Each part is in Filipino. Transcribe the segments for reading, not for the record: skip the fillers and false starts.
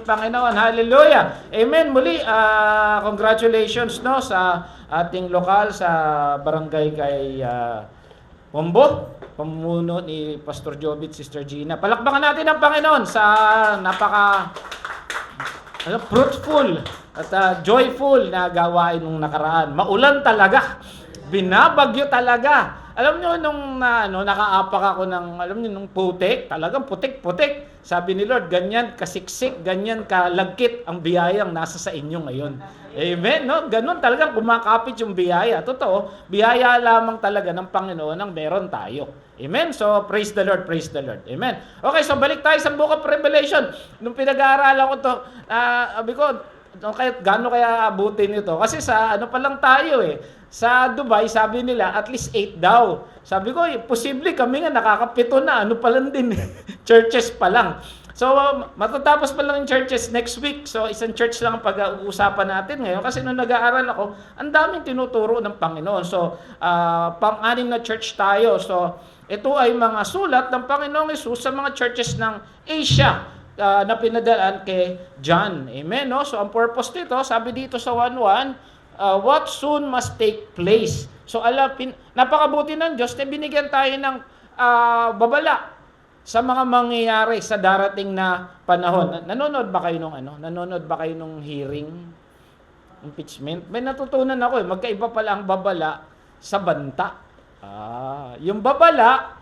Panginoon. Hallelujah. Amen. Muli, congratulations no sa ating lokal sa barangay kay Pombo, pamumuno ni Pastor Jobit, Sister Gina. Palakpakan natin ang Panginoon sa napaka fruitful at joyful na gawain nung nakaraan. Maulan talaga. Binabagyo talaga. Alam niyo nung nakaapak ako ng nung putik, talagang putik-putik. Sabi ni Lord, ganyan kasiksik, ganyan kalagkit ang biyayang nasa sa inyo ngayon. Amen, no? Ganun talagang kumakapit yung biyaya. Totoo, biyaya lamang talaga ng Panginoon ang meron tayo. Amen? So, praise the Lord, praise the Lord. Amen. Okay, so balik tayo sa Book of Revelation. Nung pinag-aaralan ko to, sabi ko, gaano kaya abutin ito? Kasi sa pa lang tayo sa Dubai, sabi nila, at least 8 daw. Sabi ko, posible kami nga nakakapito na. Pa lang din, churches pa lang. So, matatapos pa lang yung churches next week. So, isang church lang ang pag-uusapan natin ngayon. Kasi nung nag-aaral ako, ang daming tinuturo ng Panginoon. So, pang-anim na church tayo. So, ito ay mga sulat ng Panginoong Hesus sa mga churches ng Asia na pinadalaan kay John. Amen, no? So, ang purpose nito, sabi dito sa 1:1, what soon must take place. So, napakabuti ng Diyos na binigyan tayo ng babala sa mga mangyayari sa darating na panahon. Nanonood ba kayo nung hearing? Impeachment? May natutunan ako magkaiba pala ang babala sa banta. Yung babala,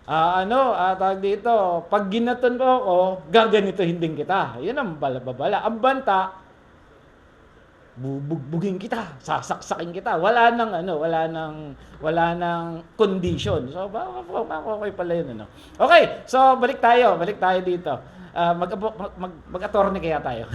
tawag dito, pag ginaton mo ako, gaganito hinding kita. Yun ang babala. Ang banta, bubugbugin kita, sasaksakin kita. Wala nang condition. So, okay pala yun, Okay, so balik tayo dito. Mag-attorney kaya tayo.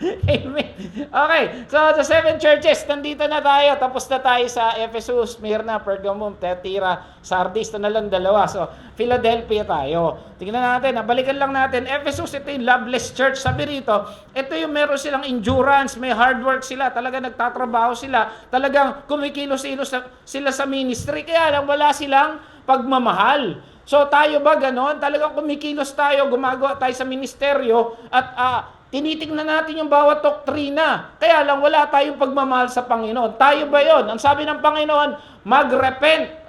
Amen. Okay, so the 7 churches, nandito na tayo. Tapos na tayo sa Ephesus, Smyrna, Pergamum, Thyatira, Sardis, na lang 2. So, Philadelphia tayo. Tingnan natin, balikan lang natin. Ephesus, ito yung loveless church. Sabi rito, ito yung meron silang endurance, may hard work sila, talaga nagtatrabaho sila, talagang kumikilos-ilos sila sa ministry, kaya lang wala silang pagmamahal. So tayo ba ganon? Talagang kumikilos tayo, gumagawa tayo sa ministeryo at tinitingnan natin yung bawat doktrina. Kaya lang wala tayong pagmamahal sa Panginoon. Tayo ba yon? Ang sabi ng Panginoon, mag-repent.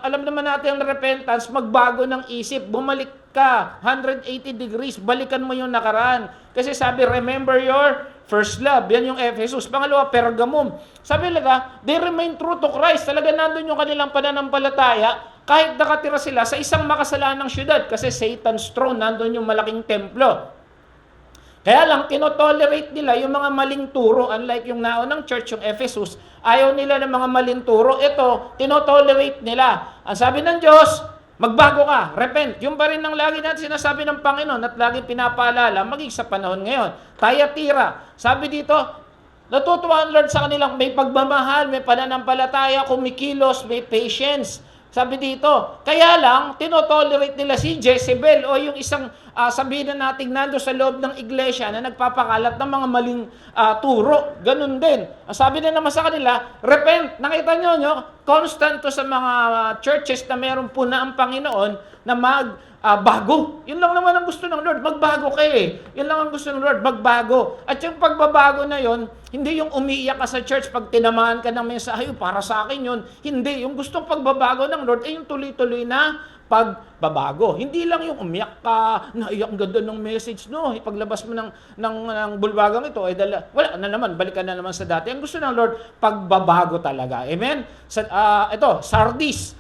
Alam naman natin ang repentance, magbago ng isip, bumalik ka 180 degrees, balikan mo yung nakaraan. Kasi sabi, remember your first love. Yan yung Ephesus. Pangalawa, Pergamum. Sabi nila, they remain true to Christ. Talaga nandun yung kanilang pananampalataya kahit nakatira sila sa isang makasalanang syudad. Kasi Satan's throne, nandun yung malaking templo. Kaya lang, tinotolerate nila yung mga maling turo. Unlike yung naunang church, yung Ephesus, ayaw nila ng mga maling turo. Ito, tinotolerate nila. Ang sabi ng Diyos, magbago ka, repent. Yung pa rin ang lagi natin sinasabi ng Panginoon at lagi pinapaalala, maging sa panahon ngayon. Thyatira, sabi dito, natutuwa ang Lord sa kanilang may pagmamahal, may pananampalataya, kumikilos, may patience. Sabi dito, kaya lang, tinotolerate nila si Jezebel o yung isang sabihin na natin nando sa loob ng iglesia na nagpapakalat ng mga maling turo. Ganun din. Ang sabi na naman sa kanila, repent. Nakita nyo, constant to sa mga churches na meron po na ang Panginoon na magbago. Yun lang naman ang gusto ng Lord, magbago kayo Yun lang ang gusto ng Lord, magbago. At yung pagbabago na yun, hindi yung umiiyak ka sa church pag tinamaan ka ng mensahe, para sa akin yun. Hindi. Yung gustong pagbabago ng Lord ay yung tuloy-tuloy na pagbabago. Hindi lang yung umiyak ka, naiyak ang ganda ng message, no? Ipaglabas mo ng bulwagang ito, wala na naman, balikan na naman sa dati. Ang gusto ng Lord, pagbabago talaga. Amen? Ito, Sardis.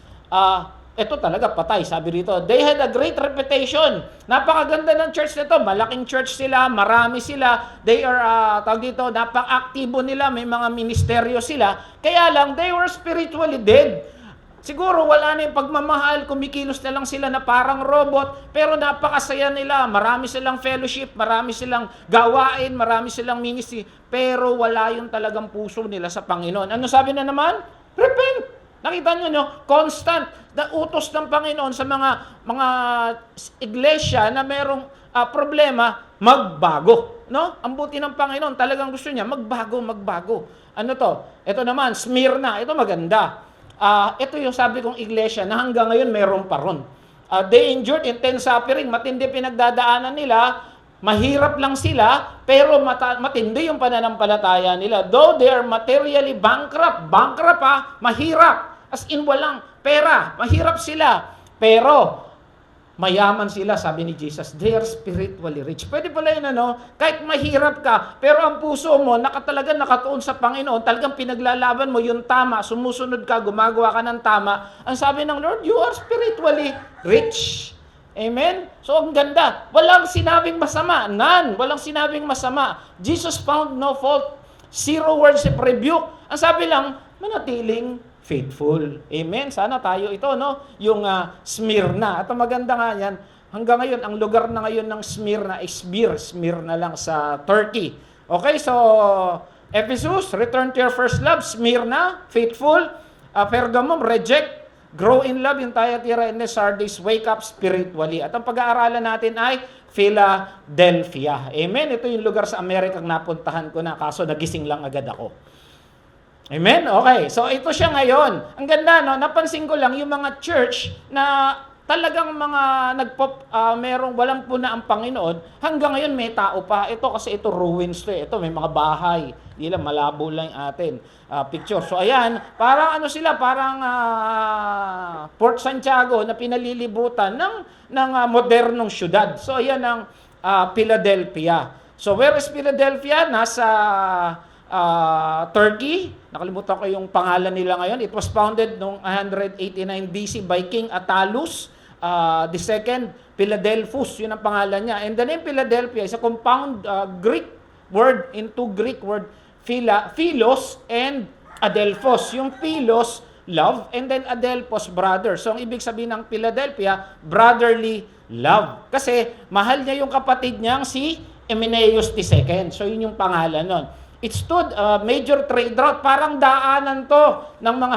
Ito talaga patay, sabi rito. They had a great reputation. Napakaganda ng church nito. Malaking church sila, marami sila. They are, napaka-aktibo nila, may mga ministeryo sila. Kaya lang, they were spiritually dead. Siguro wala na yung pagmamahal, kumikilos na lang sila na parang robot, pero napakasaya nila. Marami silang fellowship, marami silang gawain, marami silang ministry, pero wala yung talagang puso nila sa Panginoon. Ano sabi na naman? Repent! Nakita nyo, constant na utos ng Panginoon sa mga iglesia na merong problema, magbago. No? Ang buti ng Panginoon, talagang gusto niya, magbago. Ano to? Ito naman, Smyrna. Ito maganda. Ito yung sabi kong iglesia na hanggang ngayon meron pa ron. They endured intense suffering. Matindi pinagdadaanan nila. Mahirap lang sila, pero matindi yung pananampalataya nila. Though they are materially bankrupt mahirap. As in walang pera, mahirap sila. Pero mayaman sila, sabi ni Jesus, they are spiritually rich. Pwede pala yun, kahit mahirap ka, pero ang puso mo, talagang nakatuon sa Panginoon, talagang pinaglalaban mo yung tama, sumusunod ka, gumagawa ka ng tama. Ang sabi ng Lord, you are spiritually rich. Amen? So, ang ganda. Walang sinabing masama. None. Walang sinabing masama. Jesus found no fault. Zero words of rebuke. Ang sabi lang, manatiling faithful. Amen? Sana tayo ito, yung Smyrna. At ang maganda nga yan, hanggang ngayon, ang lugar na ngayon ng Smyrna is Smyrna lang sa Turkey. Okay, so, Ephesus, return to your first love. Smyrna, faithful. Pergamum, reject. Grow in love, yung Thyatira and Sardis, wake up spiritually. At ang pag-aaralan natin ay Philadelphia. Amen? Ito yung lugar sa Amerika napuntahan ko na, kaso nagising lang agad ako. Amen? Okay. So, ito siya ngayon. Ang ganda, napansin ko lang yung mga church na talagang mga walang puna ang Panginoon, hanggang ngayon may tao pa. Ito kasi ito ruins to. Ito may mga bahay. Hindi lang, malabo lang yung atin. Picture. So, ayan, parang parang Port Santiago na pinalilibutan ng modernong syudad. So, ayan ang Philadelphia. So, where is Philadelphia? Nasa Turkey. Nakalimutan ko yung pangalan nila ngayon. It was founded noong 189 BC by King Attalus the second. Philadelphus, yun ang pangalan niya. And the name Philadelphia is a compound Greek word into Greek word philos and adelphos. Yung philos, love, and then adelphos, brother. So, ang ibig sabihin ng Philadelphia, brotherly love. Kasi, mahal niya yung kapatid niyang si Hymenaeus II. So, yun yung pangalan nun. It stood major trade route, parang daanan to ng mga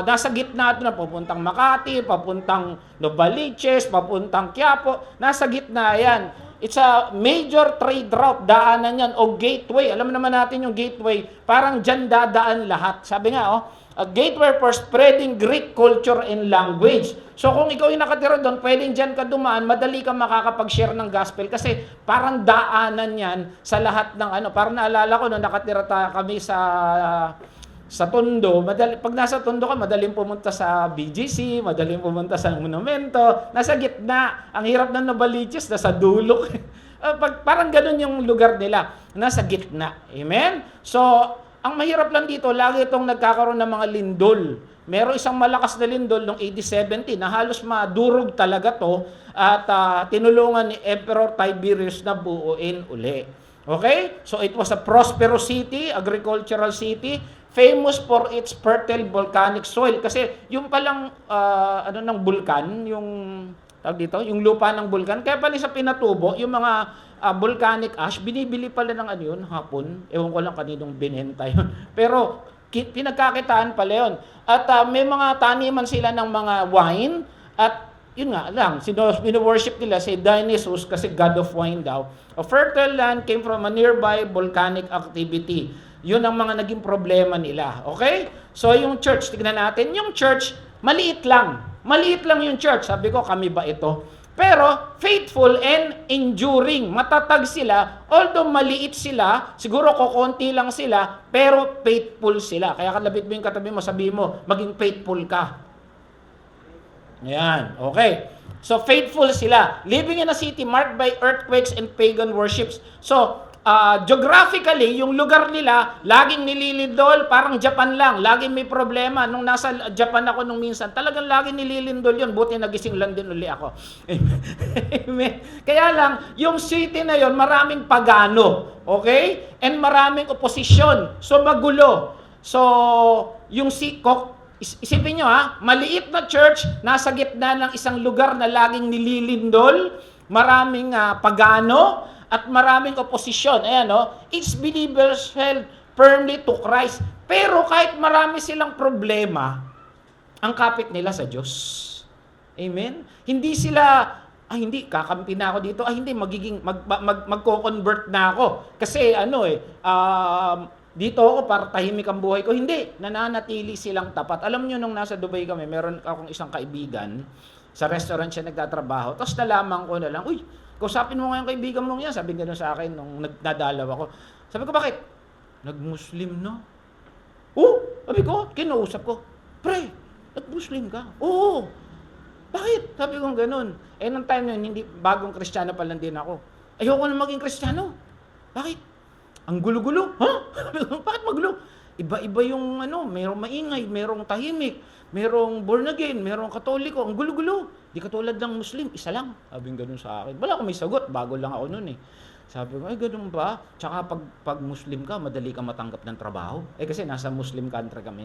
nasa gitna ito na papuntang Makati, papuntang Novaliches, papuntang Quiapo, nasa gitna yan. It's a major trade route, daanan yan, o gateway. Alam naman natin yung gateway, parang dyan dadaan lahat. Sabi nga, a gateway for spreading Greek culture and language. So kung ikaw yung nakatira doon, pwedeng dyan ka dumaan, madali ka makakapag-share ng gospel kasi parang daanan yan sa lahat ng Parang naalala ko nung nakatira kami sa Tondo, pag nasa Tondo ka, madaling pumunta sa BGC, madaling pumunta sa Monumento, nasa gitna. Ang hirap ng Novaliches, nasa dulo. Parang ganun yung lugar nila, nasa gitna. Amen? So, ang mahirap lang dito, lagi itong nagkakaroon ng mga lindol. Meron isang malakas na lindol noong AD 70 na halos madurog talaga to at tinulungan ni Emperor Tiberius na buuin uli. Okay? So it was a prosperous city, agricultural city, famous for its fertile volcanic soil. Kasi yung palang ng bulkan, yung yung lupa ng bulkan, kaya pala sa pinatubo, yung mga volcanic ash, binibili pala ng hapon. Ewan ko lang kaninong binenta yun. Pero pinagkakitaan pala yun. At may mga taniman sila ng mga wine at yun nga lang, worship nila si Dionysus kasi god of wine daw. A fertile land came from a nearby volcanic activity. Yun ang mga naging problema nila. Okay? So yung church, tignan natin, yung church, maliit lang. Maliit lang yung church. Sabi ko, kami ba ito? Pero faithful and enduring. Matatag sila, although maliit sila, siguro kokonti lang sila, pero faithful sila. Kaya kalabit mo yung katabi mo, sabi mo, maging faithful ka. Ayan, okay. So faithful sila. Living in a city marked by earthquakes and pagan worships. So, geographically, yung lugar nila, laging nililindol, parang Japan lang. Laging may problema. Nung nasa Japan ako nung minsan, talagang laging nililindol yun. Buti nagising lang din uli ako. Amen. Kaya lang, yung city na yon maraming pagano. Okay? And maraming oposisyon. So, magulo. So, yung isipin nyo maliit na church, nasa gitna ng isang lugar na laging nililindol, maraming pagano, at maraming oposisyon. Ayan, each believers held firmly to Christ. Pero kahit marami silang problema, ang kapit nila sa Diyos. Amen? Hindi sila, hindi, kakampi na ako dito. Hindi, magko-convert na ako. Kasi dito ako para tahimik ang buhay ko. Hindi, nananatili silang tapat. Alam nyo, nung nasa Dubai kami, meron akong isang kaibigan, sa restaurant siya nagtatrabaho. Tapos nalaman ko na lang, kausapin mo nga yung kaibigan mo yan. Sabi gano'n sa akin nung nadalaw ako. Sabi ko, bakit? Nag-Muslim na. Oh, sabi ko, kinausap ko, pre, nag-Muslim ka? Oo. Bakit? Sabi ko gano'n. Nung time na yun, hindi, bagong Kristiyano pa lang din ako. Ayoko na maging Kristiyano. Bakit? Ang gulo-gulo. Ha? Bakit magulo? Iba-iba yung merong maingay, merong tahimik, merong born again, merong katoliko. Ang gulo-gulo. Di katulad ng Muslim, isa lang. Sabi gano'n sa akin. Wala akong may sagot, bago lang ako noon eh. Sabi ko, ay gano'n ba? Tsaka pag Muslim ka, madali ka matanggap ng trabaho. Kasi nasa Muslim country kami.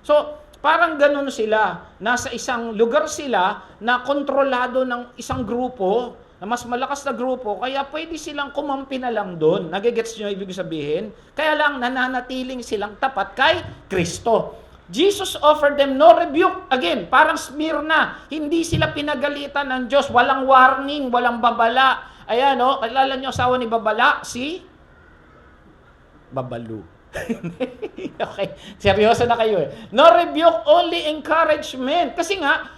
So, parang gano'n sila. Nasa isang lugar sila na kontrolado ng isang grupo, na mas malakas na grupo, kaya pwede silang kumampi na lang doon. Nagigets nyo ibig sabihin? Kaya lang, nananatiling silang tapat kay Kristo. Jesus offered them no rebuke. Again, parang smear na. Hindi sila pinagalitan ng Diyos. Walang warning, walang babala. Ayan, kilala nyo asawa ni Babala? Si Babalu. Okay, seryoso na kayo eh. No rebuke, only encouragement. Kasi nga,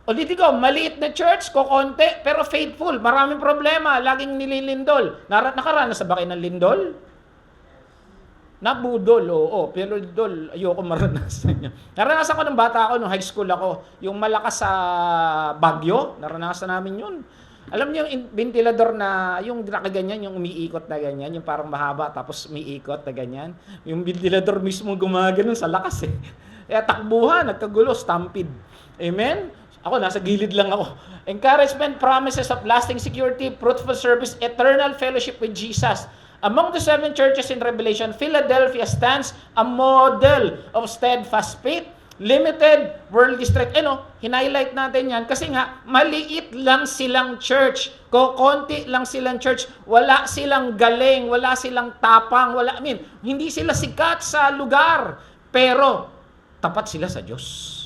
ulit ko, maliit na church, kokonti, pero faithful. Maraming problema, laging nililindol. Nakaranas ba kayo ng lindol? Nabudol, oo. Pero lindol, ayoko maranasan niya. Naranasan ko ng bata ako, nung high school ako, yung malakas sa bagyo, naranasan namin yun. Alam niyo yung ventilador na, yung nakaganyan, yung umiikot na ganyan, yung parang mahaba, tapos umiikot na ganyan. Yung ventilador mismo gumagano sa lakas eh. Kaya takbuhan, nagkagulo, stampede. Amen? Ako, nasa gilid lang ako. Encouragement, promises of lasting security, fruitful service, eternal fellowship with Jesus. Among the 7 churches in Revelation, Philadelphia stands a model of steadfast faith, limited worldly strength. Hinighlight natin yan kasi nga, maliit lang silang church. Konti lang silang church. Wala silang galing, wala silang tapang, hindi sila sikat sa lugar. Pero, tapat sila sa Diyos.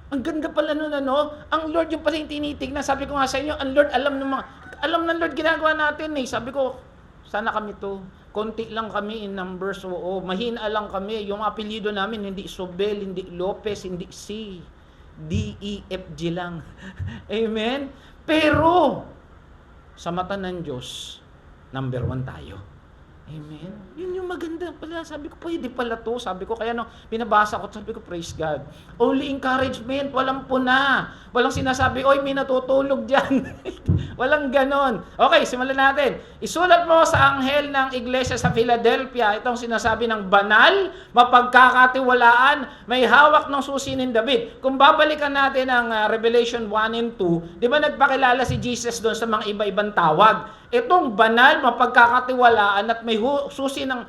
Ang ganda pala nun, Ang Lord yung pala yung tinitignan. Sabi ko nga sa inyo, ang Lord, alam ng Lord ginagawa natin eh. Sabi ko, sana kami to. Konti lang kami in numbers, oo. Mahina lang kami. Yung apelyido namin, hindi Sobel, hindi Lopez, hindi C. D, E, F, G lang. Amen? Pero, sa mata ng Diyos, number 1 tayo. Amen? Yun yung maganda pala. Sabi ko, pwede pala to. Sabi ko, kaya binabasa ko, sabi ko, praise God. Only encouragement, walang puna. Walang sinasabi, oy, may natutulog dyan. Walang ganon. Okay, simulan natin. Isulat mo sa anghel ng iglesia sa Philadelphia, itong sinasabi ng banal, mapagkakatiwalaan, may hawak ng susi ni David. Kung babalikan natin ang Revelation 1 and 2, di ba nagpakilala si Jesus doon sa mga iba-ibang tawag? Itong banal, mapagkakatiwalaan at may susi ng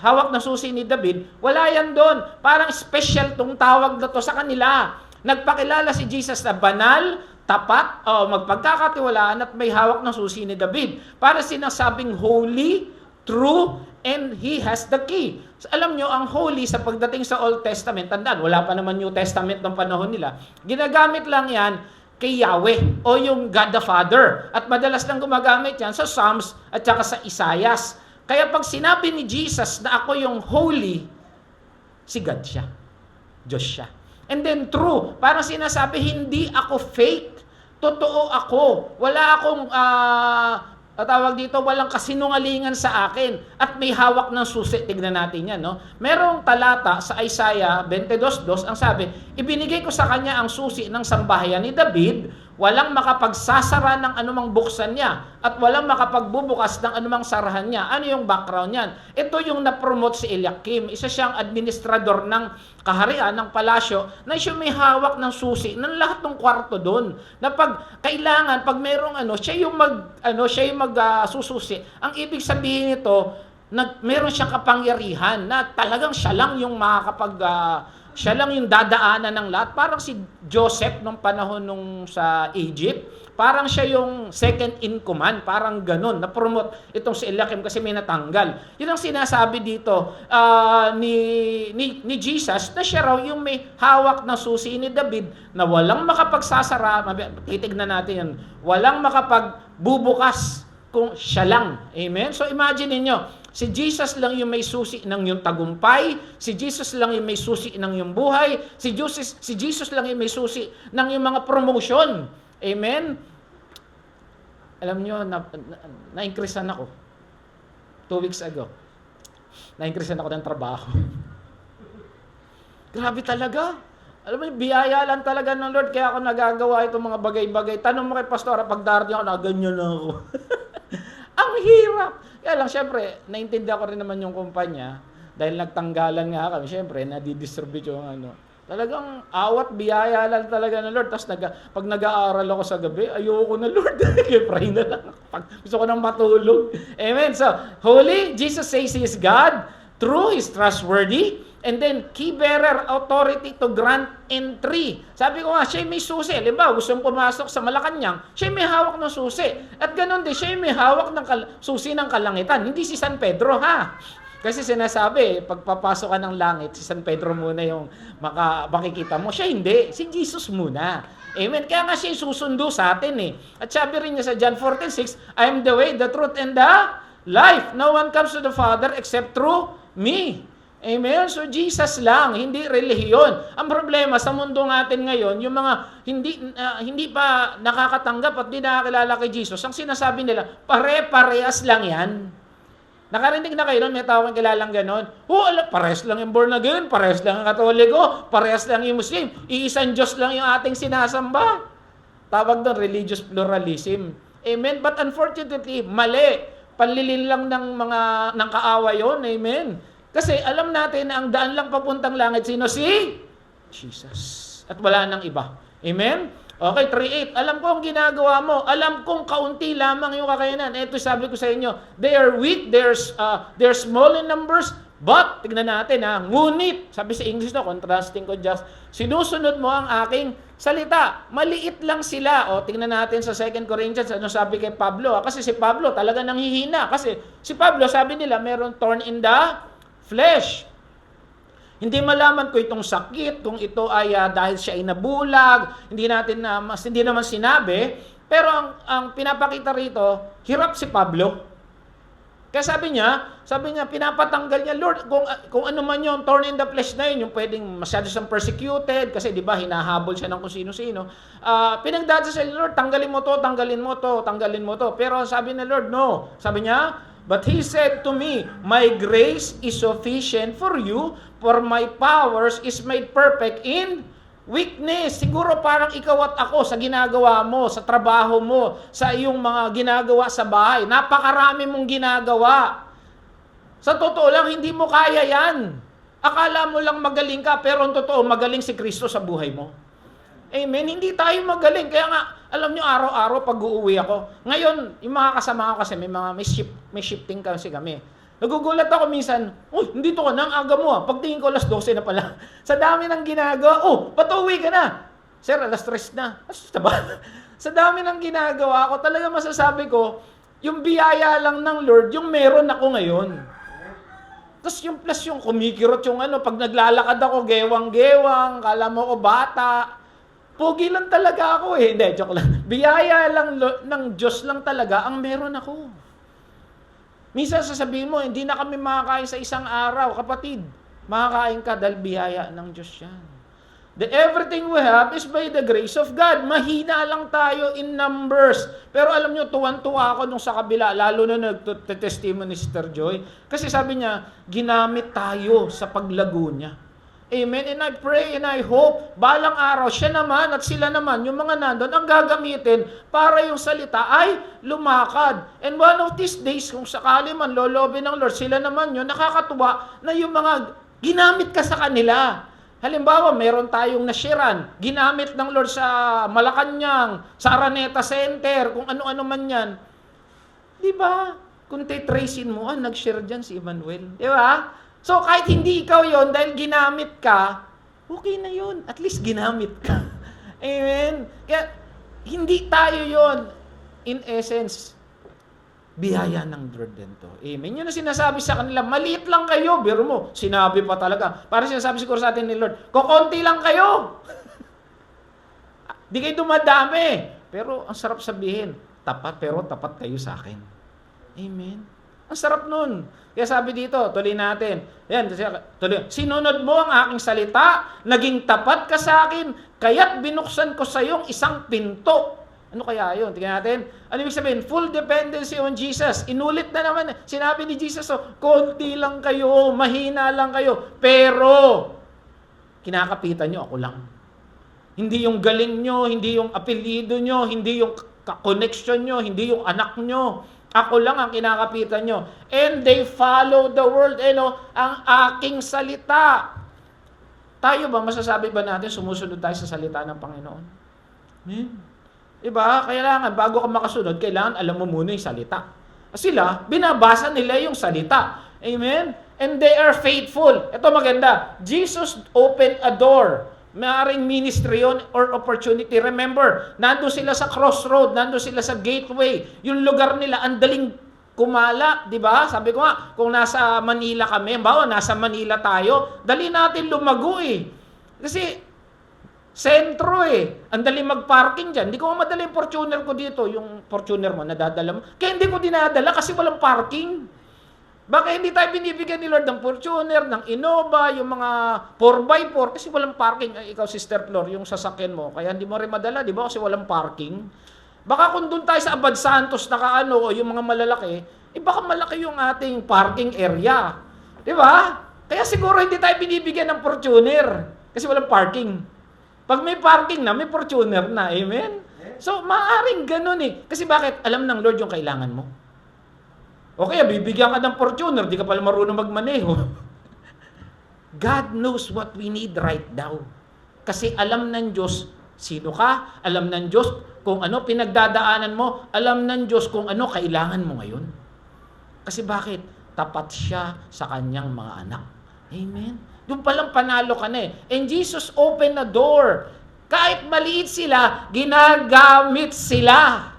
hawak na susi ni David, wala yan doon. Parang special tong tawag na to sa kanila. Nagpakilala si Jesus na banal, tapat, magpagkakatiwalaan at may hawak ng susi ni David. Para sinasabing holy, true, and He has the key. So, alam nyo, ang holy sa pagdating sa Old Testament, tandaan, wala pa naman New Testament ng panahon nila. Ginagamit lang yan kay Yahweh o yung God the Father. At madalas lang gumagamit yan sa Psalms at saka sa Isaias. Kaya pag sinabi ni Jesus na ako yung holy, si God siya. Diyos siya. And then true, parang sinasabi, hindi ako fake. Totoo ako. Wala akong tawag dito, walang kasinungalingan sa akin. At may hawak ng susi. Tignan natin yan, Merong talata sa Isaiah 22:2, ang sabi, ibinigay ko sa kanya ang susi ng sambahayan ni David, walang makapagsasara ng anumang buksan niya, at walang makapagbubukas ng anumang sarahan niya. Ano yung background niyan? Ito yung na-promote si Eliakim. Isa siyang administrador ng kaharian, ng palasyo, na siya may hawak ng susi ng lahat ng kwarto doon. Na pag kailangan, pag mayroong siya yung sususi. Ang ibig sabihin nito, meron siyang kapangyarihan na talagang siya lang yung siya lang yung dadaanan ng lahat. Parang si Joseph nung panahon nung sa Egypt, parang siya yung second in command, parang ganun. Na-promote itong si Eliakim kasi may natanggal. Yun ang sinasabi dito ni Jesus, na siya raw yung may hawak na susi ni David, na walang makapagsasara, titignan natin yan, walang makapagbubukas kung siya lang. Amen? So imagine niyo, si Jesus lang yung may susi ng yung tagumpay, si Jesus lang yung may susi ng yung buhay, si Jesus lang yung may susi ng yung mga promotion. Amen? Alam nyo, na-increasean ako. 2 weeks ago. Na-increasean ako ng trabaho. Grabe talaga. Alam mo, biyaya lang talaga ng Lord, kaya ako nagagawa itong mga bagay-bagay. Tanong mo kay Pastora, pag darating ako, ganyan lang ako. Ang hirap. Kaya lang, syempre, naintindihan ko rin naman yung kumpanya, dahil nagtanggalan nga kami, syempre, nadidistribute yung ano. Talagang awat, biyaya lang talaga ng Lord. Tapos pag nag-aaral ako sa gabi, ayoko na Lord. Pray na lang. Gusto ko nang matulog. Amen. So, holy, Jesus says He is God. True, He's trustworthy. And then, key bearer authority to grant entry. Sabi ko nga, siya may susi. Halimbawa, gusto mong pumasok sa Malacanang, siya may hawak ng susi. At ganun din, siya may hawak ng susi ng kalangitan. Hindi si San Pedro, ha? Kasi sinasabi, pagpapasok ka ng langit, si San Pedro muna yung makikita mo. Siya hindi. Si Jesus muna. Amen. Kaya nga siya susundo sa atin eh. At sabi rin niya sa John 14:6, I am the way, the truth, and the life. No one comes to the Father except through me. Amen? So Jesus lang, hindi relihiyon. Ang problema sa mundo natin ngayon, yung mga hindi pa nakakatanggap at hindi nakakilala kay Jesus, ang sinasabi nila, pare-parehas lang yan. Nakarinig na kayo nun, may tao kang kilalang ganon. Parehas lang yung born again, parehas lang yung Katoliko, parehas lang yung Muslim, iisang Diyos lang yung ating sinasamba. Tawag doon, religious pluralism. Amen? But unfortunately, mali. Panlilin lang ng kaawa yun. Amen? Kasi alam natin na ang daan lang papuntang langit, sino? Si Jesus. At wala nang iba. Amen? Okay, 3:8. Alam ko ang ginagawa mo. Alam kong kaunti lamang yung kakayanan. Ito sabi ko sa inyo, they are weak, they're small in numbers, but, tignan natin ha, ngunit, sabi sa English na, contrasting ko just, sinusunod mo ang aking salita. Maliit lang sila. O, tignan natin sa 2 Corinthians, ano sabi kay Pablo? Kasi si Pablo talaga nanghihina. Kasi si Pablo, sabi nila, meron thorn in the flesh. Hindi malaman ko itong sakit, kung ito ay dahil siya ay nabulag, hindi naman sinabi, pero ang pinapakita rito, hirap si Pablo. Kaya sabi niya, pinapatanggal niya, Lord, kung ano man yung thorn in the flesh na yun, yung pwedeng masyado siyang persecuted, kasi di ba, hinahabol siya ng kung sino-sino. Pinagdadasal siya, Lord, tanggalin mo to, tanggalin mo to, tanggalin mo to. Pero sabi ni Lord, no. Sabi niya, but He said to me, my grace is sufficient for you, for my powers is made perfect in weakness. Siguro parang ikaw at ako sa ginagawa mo, sa trabaho mo, sa iyong mga ginagawa sa bahay. Napakarami mong ginagawa. Sa totoo lang, hindi mo kaya yan. Akala mo lang magaling ka, pero ang totoo, magaling si Kristo sa buhay mo. Amen? Hindi tayo magaling. Kaya nga, alam nyo, araw-araw pag uuwi ako. Ngayon, yung mga kasama ko kasi, may shifting kasi kami. Nagugulat ako minsan, hindi to ka na, ang aga mo ah. Pagtingin ko, 12:00 na pala. Sa dami ng ginagawa, patuwi ka na. Sir, 3:00 na. Sa dami ng ginagawa ko, talaga masasabi ko, yung biyaya lang ng Lord, yung meron ako ngayon. Tapos yung plus yung kumikirot yung pag naglalakad ako, gewang-gewang, kala mo ko bata. Pogi lang talaga ako eh. Hindi, joke lang. Biyaya lang ng Diyos lang talaga ang meron ako. Minsan sasabihin mo, hindi na kami makakain sa isang araw. Kapatid, makakain ka dahil biyaya ng Diyos yan. Everything we have is by the grace of God. Mahina lang tayo in numbers. Pero alam nyo, tuwan-tuwa ako nung sa kabila, lalo na nag-testimony si Sister Joy. Kasi sabi niya, ginamit tayo sa paglago niya. Amen. And I pray and I hope, balang araw, siya naman at sila naman, yung mga nandun, ang gagamitin para yung salita ay lumakad. And one of these days, kung sakali man, lolobin ng Lord, sila naman yun, nakakatuwa na yung mga ginamit ka sa kanila. Halimbawa, meron tayong nashiran, ginamit ng Lord sa Malacanang, sa Araneta Center, kung ano-ano man yan. Di ba? Kung titracein mo, nag-share dyan si Emmanuel. Di ba? So, kahit hindi ikaw yon dahil ginamit ka, okay na yun. At least ginamit ka. Amen? Kaya, hindi tayo yon in essence, biyaya ng Lord din to. Amen? Yun ang sinasabi sa kanila, maliit lang kayo. Biro mo, sinabi pa talaga. Para sinasabi siguro sa atin ni Lord, kukunti lang kayo. Di kayo dumadami. Pero, ang sarap sabihin, tapat, pero tapat kayo sa akin. Amen? Ang sarap nun. Kaya sabi dito, tuloy natin. Yan, tuloy. Sinunod mo ang aking salita, naging tapat ka sa akin, kaya't binuksan ko sa iyong isang pinto. Ano kaya yun? Tingnan natin. Ano ibig sabihin? Full dependency on Jesus. Inulit na naman. Sinabi ni Jesus, konti lang kayo, mahina lang kayo, pero kinakapitan nyo, ako lang. Hindi yung galing nyo, hindi yung apelido nyo, hindi yung connection nyo, hindi yung anak nyo. Ako lang ang kinakapitan nyo. And they follow the word, ang aking salita. Tayo ba, masasabi ba natin, sumusunod tayo sa salita ng Panginoon? Diba? Kailangan, bago ka makasunod, kailangan alam mo muna yung salita. Sila, binabasa nila yung salita. Amen? And they are faithful. Ito maganda. Jesus opened a door. Maaring ministry yun or opportunity. Remember, nandun sila sa crossroad, nandun sila sa gateway. Yung lugar nila, ang daling kumala, di ba? Sabi ko nga, kung nasa Manila kami, nasa Manila tayo, dali natin lumago eh. Kasi, sentro eh. Ang dali mag-parking dyan. Hindi ko madala yung Fortuner ko dito. Yung Fortuner mo, nadadala mo. Kaya hindi ko dinadala kasi walang parking. Baka hindi tayo binibigyan ni Lord ng Fortuner, ng Innova, yung mga 4x4 kasi walang parking. Ay, ikaw, Sister Flor, yung sasakyan mo. Kaya hindi mo rin madala, di ba? Kasi walang parking. Baka kung doon tayo sa Abad Santos o yung mga malalaki, baka malaki yung ating parking area. Di ba? Kaya siguro hindi tayo binibigyan ng Fortuner kasi walang parking. Pag may parking na, may Fortuner na. Amen? So, maaaring ganun eh. Kasi bakit? Alam ng Lord yung kailangan mo. O kaya, bibigyan ka ng Fortuner, di ka pala marunong magmaneho. God knows what we need right now. Kasi alam ng Diyos sino ka, alam ng Diyos kung ano pinagdadaanan mo, alam ng Diyos kung ano kailangan mo ngayon. Kasi bakit? Tapat siya sa kanyang mga anak. Amen? Doon palang panalo ka na eh. And Jesus opened a door. Kahit maliit sila, ginagamit sila.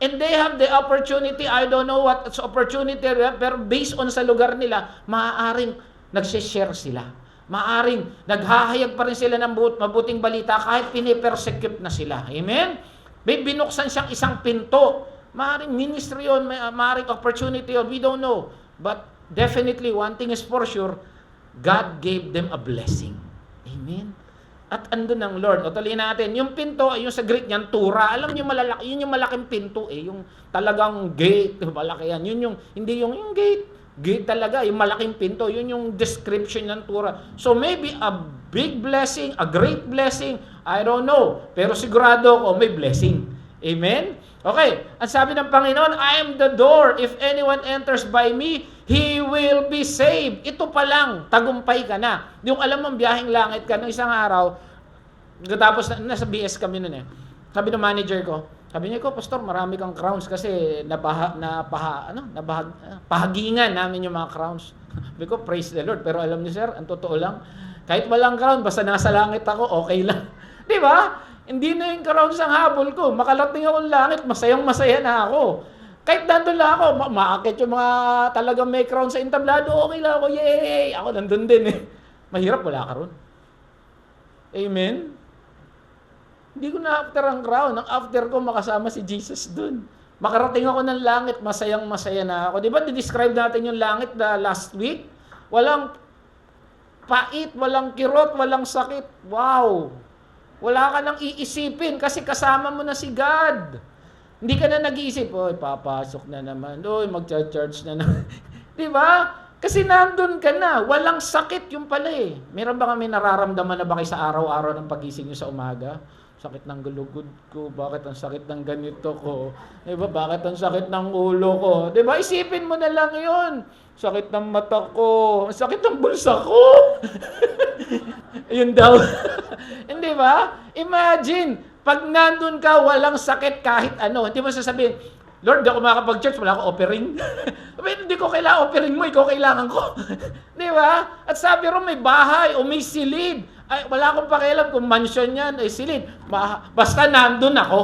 And they have the opportunity, I don't know what opportunity, pero based on sa lugar nila, maaaring nagsishare sila. Maaaring naghahayag pa rin sila ng mabuting balita kahit pinipersecute na sila. Amen? May binuksan siyang isang pinto. Maaaring ministry yun, maaaring opportunity yun, we don't know. But definitely, one thing is for sure, God gave them a blessing. Amen? At andun ng Lord. O tuloy natin, yung pinto, yung sa Greek niyan, tura. Alam niyo malalaki, yun yung malaking pinto eh. Yung talagang gate, malaki yan. Yun yung, hindi yung gate. Gate talaga, yung malaking pinto. Yun yung description ng tura. So maybe a big blessing, a great blessing, I don't know. Pero sigurado ako, may blessing. Amen? Okay, ang sabi ng Panginoon, I am the door. If anyone enters by me, he will be saved. Ito pa lang, tagumpay ka na. Yung alam mong biyaheng langit ka, nung isang araw, tapos nasa BS kami nun eh. Sabi ng manager ko, sabi niya ko, Pastor, marami kang crowns kasi pahagingan namin yung mga crowns. Sabi ko, praise the Lord. Pero alam niyo sir, ang totoo lang, kahit walang crown, basta nasa langit ako, okay lang. Di ba? Hindi na yung crowns ang habol ko. Makalating akong langit, masayang-masaya na ako. Kahit nandun lang ako, maakit yung mga talagang may crown sa entablado, okay lang ako, yay! Ako nandun din eh. Mahirap, wala ka ron. Amen? Hindi ko na after ang crown. Ang after ko, makasama si Jesus dun. Makarating ako ng langit, masayang-masaya na ako. Di ba, describe natin yung langit na last week? Walang pait, walang kirot, walang sakit. Wow! Wala ka nang iisipin kasi kasama mo na si God. Hindi ka na nag-iisip, oy, papasok na naman, oy, mag-charge na naman. Di ba? Kasi nandun ka na. Walang sakit yung pala eh. Meron ba kami nararamdaman na ba kayo sa araw-araw ng pagising nyo sa umaga? Sakit ng gulugod ko, bakit ang sakit ng ganito ko? Di ba? Bakit ang sakit ng ulo ko? Di ba? Isipin mo na lang yun. Sakit ng mata ko, sakit ng bulsa ko. Yun daw. Hindi ba? Imagine, pag nandun ka, walang sakit kahit ano. Hindi mo sasabihin, Lord, di ako makakapag-church, wala akong offering. Hindi ko kailangan offering mo, ikaw kailangan ko. Di ba? At sabi ro, may bahay o may silid. Ay, wala akong pakialam kung mansion yan, ay silid. Basta nandun ako.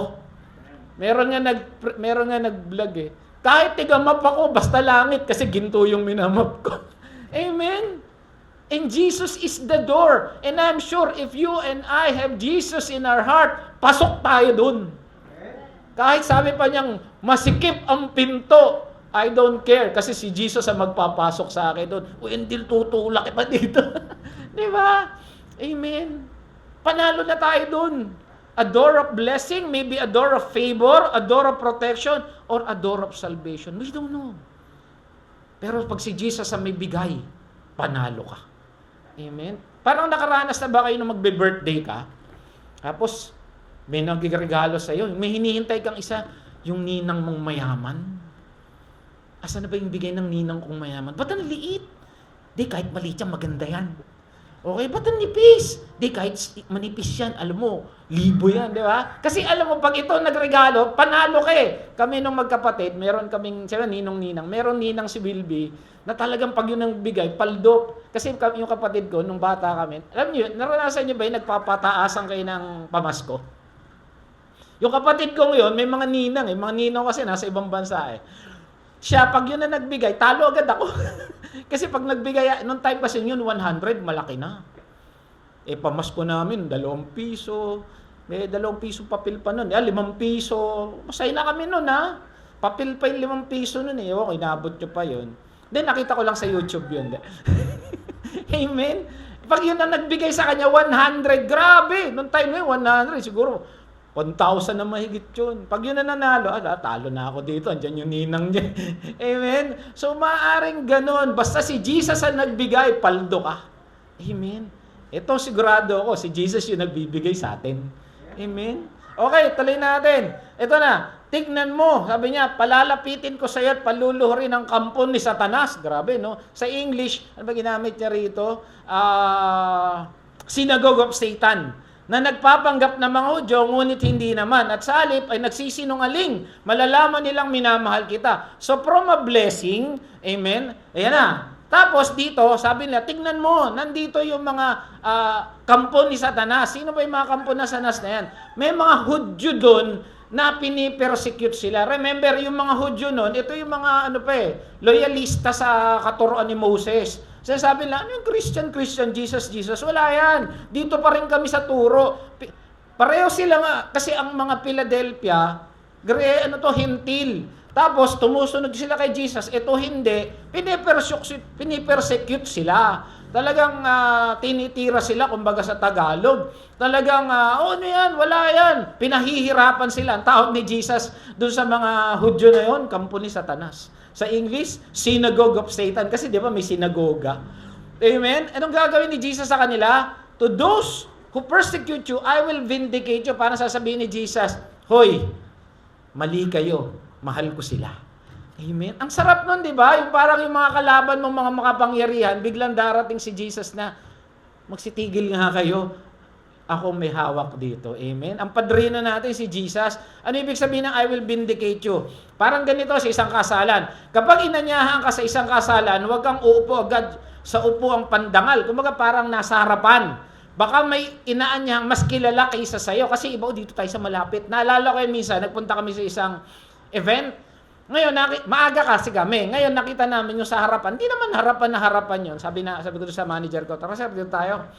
Meron nga nag-vlog eh. Kahit tigamap ako, basta langit kasi ginto yung minamap ko. Amen? And Jesus is the door. And I'm sure if you and I have Jesus in our heart, pasok tayo dun. Kahit sabi pa niyang, masikip ang pinto, I don't care. Kasi si Jesus ang magpapasok sa akin dun. Uy, hindi tutulak pa dito. Di ba? Amen. Panalo na tayo dun. a door of blessing, maybe a door of favor, a door of protection, or a door of salvation. We don't know. Pero pag si Jesus ang may bigay, panalo ka. Amen? Parang nakaranas na ba kayo na magbe-birthday ka? Tapos, may nagregalo sa'yo. May hinihintay kang isa, yung ninang mong mayaman. Asa na ba yung bigay ng ninang kong mayaman? Ba't ang liit? Di, kahit maliit yan, maganda yan. Okay, ba't ang nipis? Di, kahit manipis yan, alam mo, libo yan, di ba? Kasi alam mo, pag ito nagregalo, panalo ka eh. Kami nung magkapatid, meron kaming, sila ninong-ninang, meron ninang si Wilby, na talagang pag yun ang bigay, paldo. Kasi yung kapatid ko, nung bata kami, alam niyo, naranasan niyo ba yung nagpapataasan kayo ng pamasko? Yung kapatid ko ngayon, may mga ninang eh. Mga ninang kasi nasa ibang bansa eh. Siya, pag yun na nagbigay, talo agad ako. Kasi pag nagbigay, nung time kasi yun, 100, malaki na. Eh, pamasko namin, 2 piso. May 2 piso papel pa nun. 5 piso. Masaya na kami nun, ha? Papel pa yung 5 piso nun, eh. Okay, naabot nyo pa yun. Then, nakita ko lang sa YouTube yun. Amen? Pag yun na nagbigay sa kanya, 100. Grabe! Nung time na yun, 100. Siguro, 1,000 na mahigit yun. Pag yun na nanalo, talo na ako dito. Andiyan yung ninang niya. Amen? So, maaaring ganun. Basta si Jesus ang nagbigay, paldo ka. Amen? Ito sigurado ako, si Jesus yung nagbibigay sa atin. Amen? Okay, tuloy natin. Ito na. Tignan mo. Sabi niya, palalapitin ko sa iyo at paluluhurin ang kampon ni Satanas. Grabe, no? Sa English, ano ba ginamit niya rito? Synagogue of Satan, na nagpapanggap na mga Hudyo, ngunit hindi naman. At sa halip ay nagsisinungaling. Malalaman nilang minamahal kita. So from a blessing, amen, ayan na. Tapos dito, sabi nila, tingnan mo, nandito yung mga kampo ni Satanas. Sino ba yung mga kampo na Satanas na yan? May mga Hudyo doon na pinipersecute sila. Remember, yung mga Hudyo noon, ito yung mga loyalista sa katuruan ni Moses. Sabi nila, ano yung Christian, Jesus. Wala yan. Dito pa rin kami sa turo. Pareho sila nga. Kasi ang mga Philadelphia, hintil. Tapos, tumusunod sila kay Jesus. Ito hindi. Pinipersecute sila. Talagang tinitira sila, kumbaga sa Tagalog. Talagang, ano yan, wala yan. Pinahihirapan sila. Ang tawag ni Jesus doon sa mga Hudyo na yun, kampo ni Satanas. Sa English, Synagogue of Satan. Kasi di ba may sinagoga? Amen? Anong gagawin ni Jesus sa kanila? To those who persecute you, I will vindicate you. Para sasabihin ni Jesus, hoy, mali kayo. Mahal ko sila. Amen? Ang sarap nun, di ba? Yung parang yung mga kalaban mong mga makapangyarihan, biglang darating si Jesus na, magsitigil nga kayo. Ako may hawak dito. Amen? Ang padrino natin si Jesus. Ano ibig sabihin ng I will vindicate you? Parang ganito sa isang kasalan. Kapag inanyahan ka sa isang kasalan, huwag kang uupo agad sa upuang pandangal. Kumbaga parang nasa harapan. Baka may inaanyahang mas kilala kaysa sa'yo. Kasi iba, dito tayo sa malapit. Naalala ko yun minsan, nagpunta kami sa isang event. Ngayon, maaga kasi kami. Ngayon, nakita namin yung sa harapan. Hindi naman harapan na harapan yun. Sabi ko sa manager ko, tara sir, dito tayo.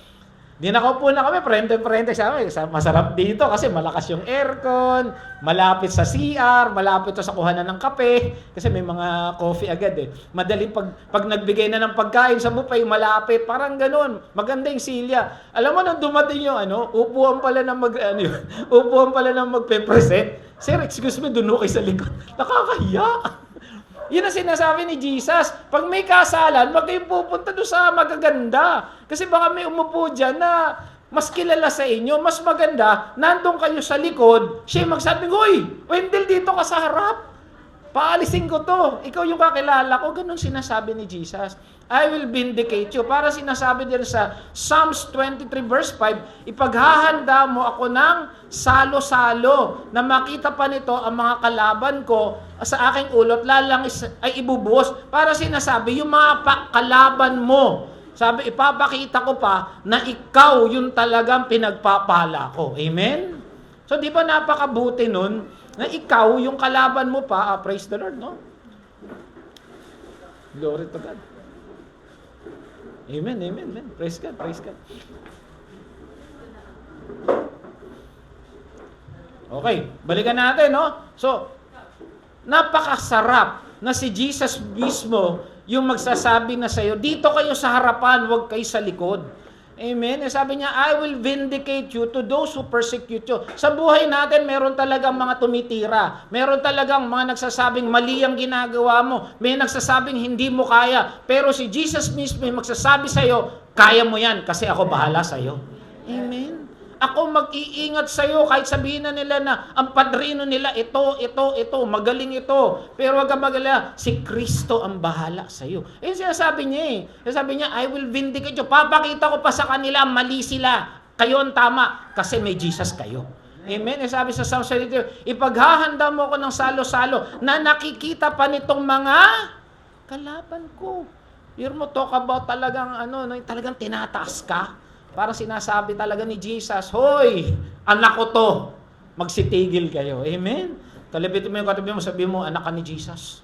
Di nakaupo na kami, prente-prente siya. Masarap dito kasi malakas yung aircon, malapit sa CR, malapit sa kuhanan ng kape, kasi may mga coffee agad eh. Madali pag nagbigay na ng pagkain sa buffet, malapit, parang ganun. Maganda yung silya. Alam mo, nung dumating yung upuan pala ng magpe-present. Sir, excuse me, doon kayo sa likod. Nakakahiya. Yun ang sinasabi ni Jesus. Pag may kasalan, wag kayong pupunta doon sa magaganda. Kasi baka may umupo dyan na mas kilala sa inyo, mas maganda, nandun kayo sa likod, siya magsabi, "Hoy, Wendell, dito ka sa harap. Paalisin ko to. Ikaw yung kakilala ko." Ganun sinasabi ni Jesus. I will vindicate you. Para sinasabi din sa Psalms 23 verse 5, ipaghahanda mo ako ng salo-salo na makita pa nito ang mga kalaban ko sa aking ulot, lalang ay ibubuhos. Para sinasabi, yung mga kalaban mo, sabi, ipapakita ko pa na ikaw yung talagang pinagpapala ko. Amen? So, di ba napakabuti nun na ikaw yung kalaban mo pa, praise the Lord, no? Glory to God. Amen, amen, amen. Praise God, praise God. Okay, balikan natin, no? So, napakasarap na si Jesus mismo yung magsasabi na sa'yo, dito kayo sa harapan, huwag kayo sa likod. Amen? Sabi niya, I will vindicate you to those who persecute you. Sa buhay natin, meron talagang mga tumitira. Meron talagang mga nagsasabing mali ang ginagawa mo. May nagsasabing hindi mo kaya. Pero si Jesus mismo yung magsasabi sa'yo, kaya mo yan kasi ako bahala sa'yo. Amen? Ako mag-iingat sa'yo kahit sabihin na nila na ang padrino nila ito, magaling ito. Pero wag kang magalala, si Kristo ang bahala sa'yo. Eh, sinasabi niya eh. Sinasabi niya, I will vindicate you. Papakita ko pa sa kanila, mali sila. Kayo ang tama kasi may Jesus kayo. Amen? Eh, sabi sa Psalm 72, ipaghahanda mo ko ng salo-salo na nakikita pa nitong mga kalaban ko. Hear mo, talk about talagang talagang tinataas ka. Parang sinasabi talaga ni Jesus, hoy, anak ko to, magsitigil kayo. Amen? Kalabitin mo yung katabi mo, sabi mo, anak ka ni Jesus.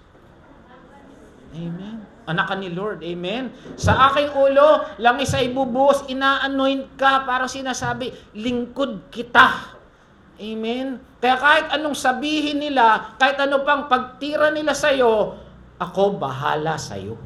Amen? Anak ka ni Lord. Amen? Sa aking ulo, langis ay bubuhos, ina-anoint ka, parang sinasabi, lingkod kita. Amen? Kaya kahit anong sabihin nila, kahit ano pang pagtira nila sa'yo, ako bahala sa'yo.